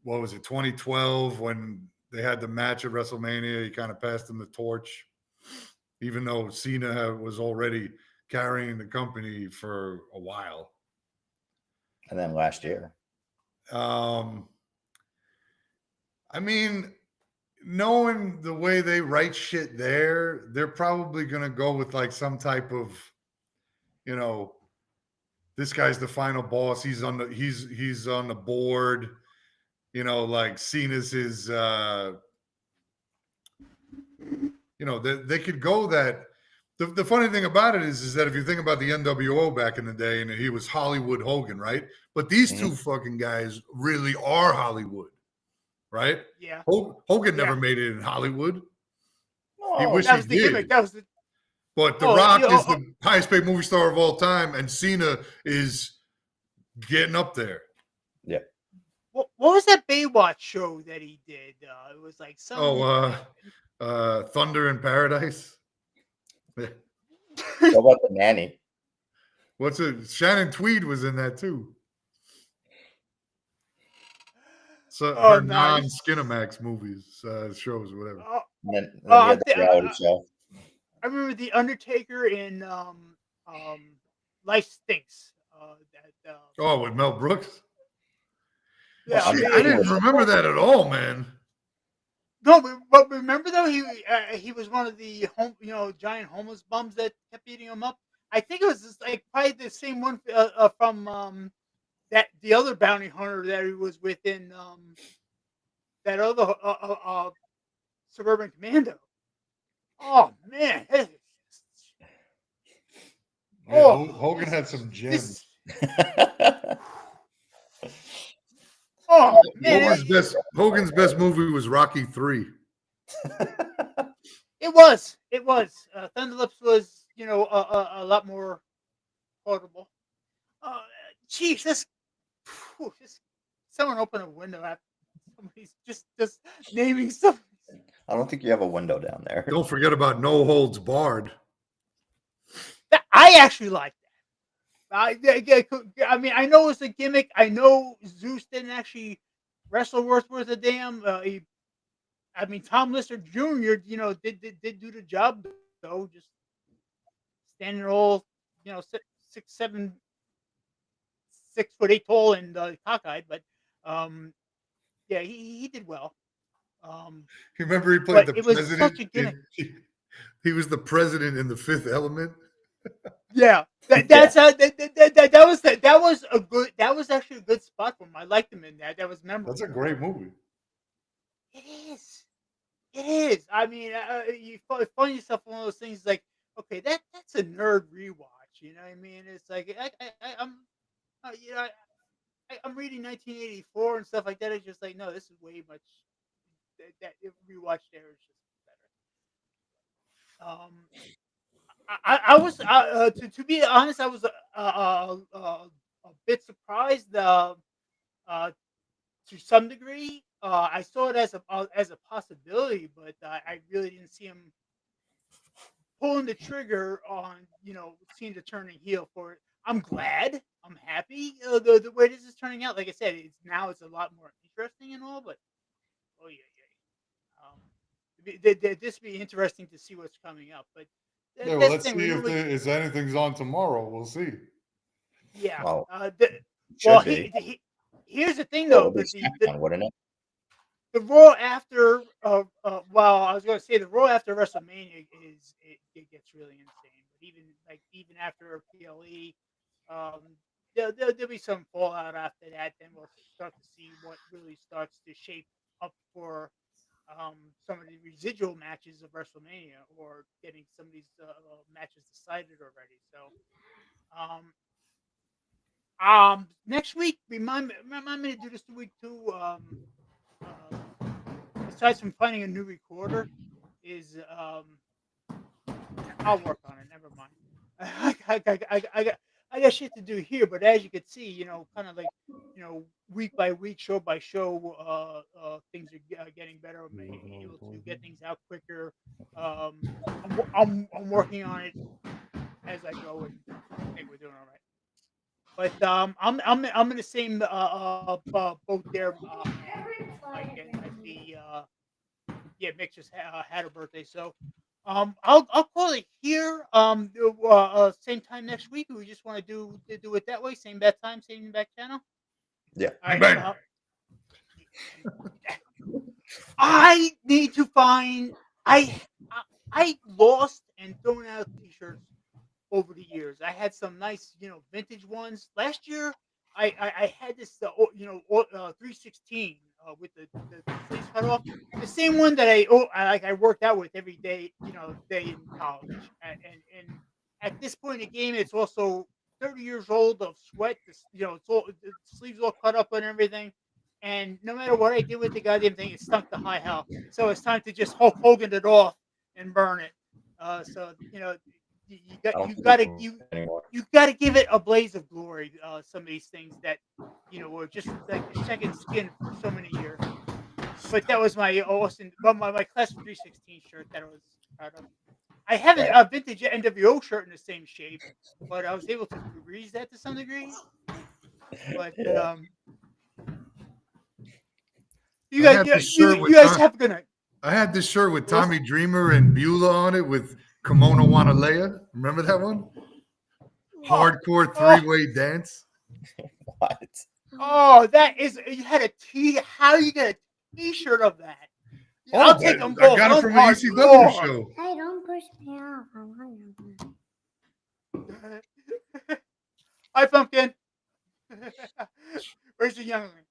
what was it, 2012 when they had the match at WrestleMania, he kind of passed him the torch, even though Cena was already carrying the company for a while. And then last year. I mean, knowing the way they write shit there, they're probably going to go with like some type of, this guy's the final boss. He's on the board, like Cena's his they could go that. The funny thing about it is that if you think about the NWO back in the day, and he was Hollywood Hogan, right? But these two fucking guys really are Hollywood, right? Yeah. Hogan Yeah. never made it in Hollywood. He Oh, wished That he was the did. gimmick. That was the. But The Oh, Rock yeah, is the highest paid movie star of all time, and Cena is getting up there. yeah. What was that Baywatch show that he did? It was like some. Thunder in Paradise. What about the nanny? What's it? Shannon Tweed was in that too. So her non-Skinamax movies, shows, whatever. And then he had the reality show. I remember the Undertaker in Life Stinks. With Mel Brooks. Yeah, Shit, I didn't remember that at all, man. No, but remember though he was one of the giant homeless bums that kept eating him up. I think it was just like probably the same one from that the other bounty hunter that he was within that other Suburban Commando. Oh man! Hogan had some gems. Oh man! Hogan's best movie was Rocky III. It was. Thunderlips was a lot more quotable. Jeez, this someone open a window after somebody's just naming something. I don't think you have a window down there. Don't forget about No Holds Barred. I actually like that. I mean, I know it's a gimmick. I know Zeus didn't actually wrestle worth a damn. Tom Lister Jr. Did do the job though, just standing all 6'7", 6'8" tall and cockeyed, but yeah, he did well. You remember he played the it was president? Such a gimmick. He was the president in The Fifth Element. Yeah, that was actually a good spot for him. I liked him in that. That was memorable. That's a great movie. It is. I mean, you find yourself one of those things like, okay, that's a nerd rewatch. You know what I mean? It's like I'm reading 1984 and stuff like that. It's just like, no, this is way much. That rewatch there is just better. I was to be honest, I was a bit surprised to some degree. I saw it as a possibility, but I really didn't see him pulling the trigger on Cena turning heel for it. I'm glad. I'm happy the way this is turning out. Like I said, it's a lot more interesting and all, but oh yeah. This be interesting to see what's coming up, but let's see if anything's on tomorrow. We'll see. Yeah. Well, here's the thing, though. Wouldn't it? The Raw after, I was going to say the Raw after WrestleMania it gets really insane. But even after PLE, there'll be some fallout after that. Then we'll start to see what really starts to shape up for some of the residual matches of WrestleMania, or getting some of these matches decided already. So, next week, remind me to do this week too. Besides from finding a new recorder, I'll work on it. Never mind. I got shit to do here, but as you can see, kind of like, week by week, show by show, things are getting better. I'm able to get things out quicker. I'm working on it as I go, and I think we're doing all right. But I'm in the same boat there. Mike, and I see, Mick just had a birthday, so. I'll call it here. Same time next week. We just want to do it that way. Same bat time, same back channel. Yeah. All right. I need to find. I lost and thrown out T-shirts over the years. I had some nice, vintage ones. Last year, I had this, 316 with the sleeves cut off. The same one that I worked out with every day, day in college. And at this point in the game, it's also 30 years old of sweat. It's all the sleeves all cut up and everything. And no matter what I did with the goddamn thing, it stunk to high hell. So it's time to just Hulk Hogan it off and burn it. So you I got don't you think got to we can you anymore. you got to give it a blaze of glory. Some of these things that were just like a second skin for so many years. But that was my Austin, my class of 316 shirt that I was proud of. I have Right. a vintage NWO shirt in the same shape, but I was able to Febreze that to some degree. But Yeah. you I guys, had this you, shirt you with guys have a good night. I had this shirt with Yes. Tommy Dreamer and Beulah on it with Kimono Wanalea. Remember that one? Hardcore three-way dance. What? Oh, that is you had a T. How you get a T-shirt of that? I'll Oh, take them I both. got it I'm from an ECW hardcore. show. Hey, don't push me off. I want you. Hi, Pumpkin. Where's the youngling?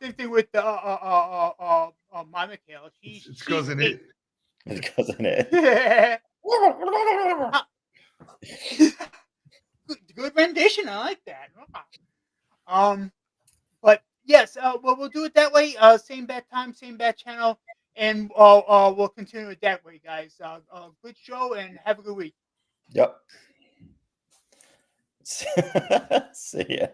Same thing with my Mikhail. It's cousin eight. His cousin it. Good rendition. I like that. But yes, well, we'll do it that way. Same bad time, same bad channel, and we'll continue it that way, guys. Good show and have a good week. Yep. See ya.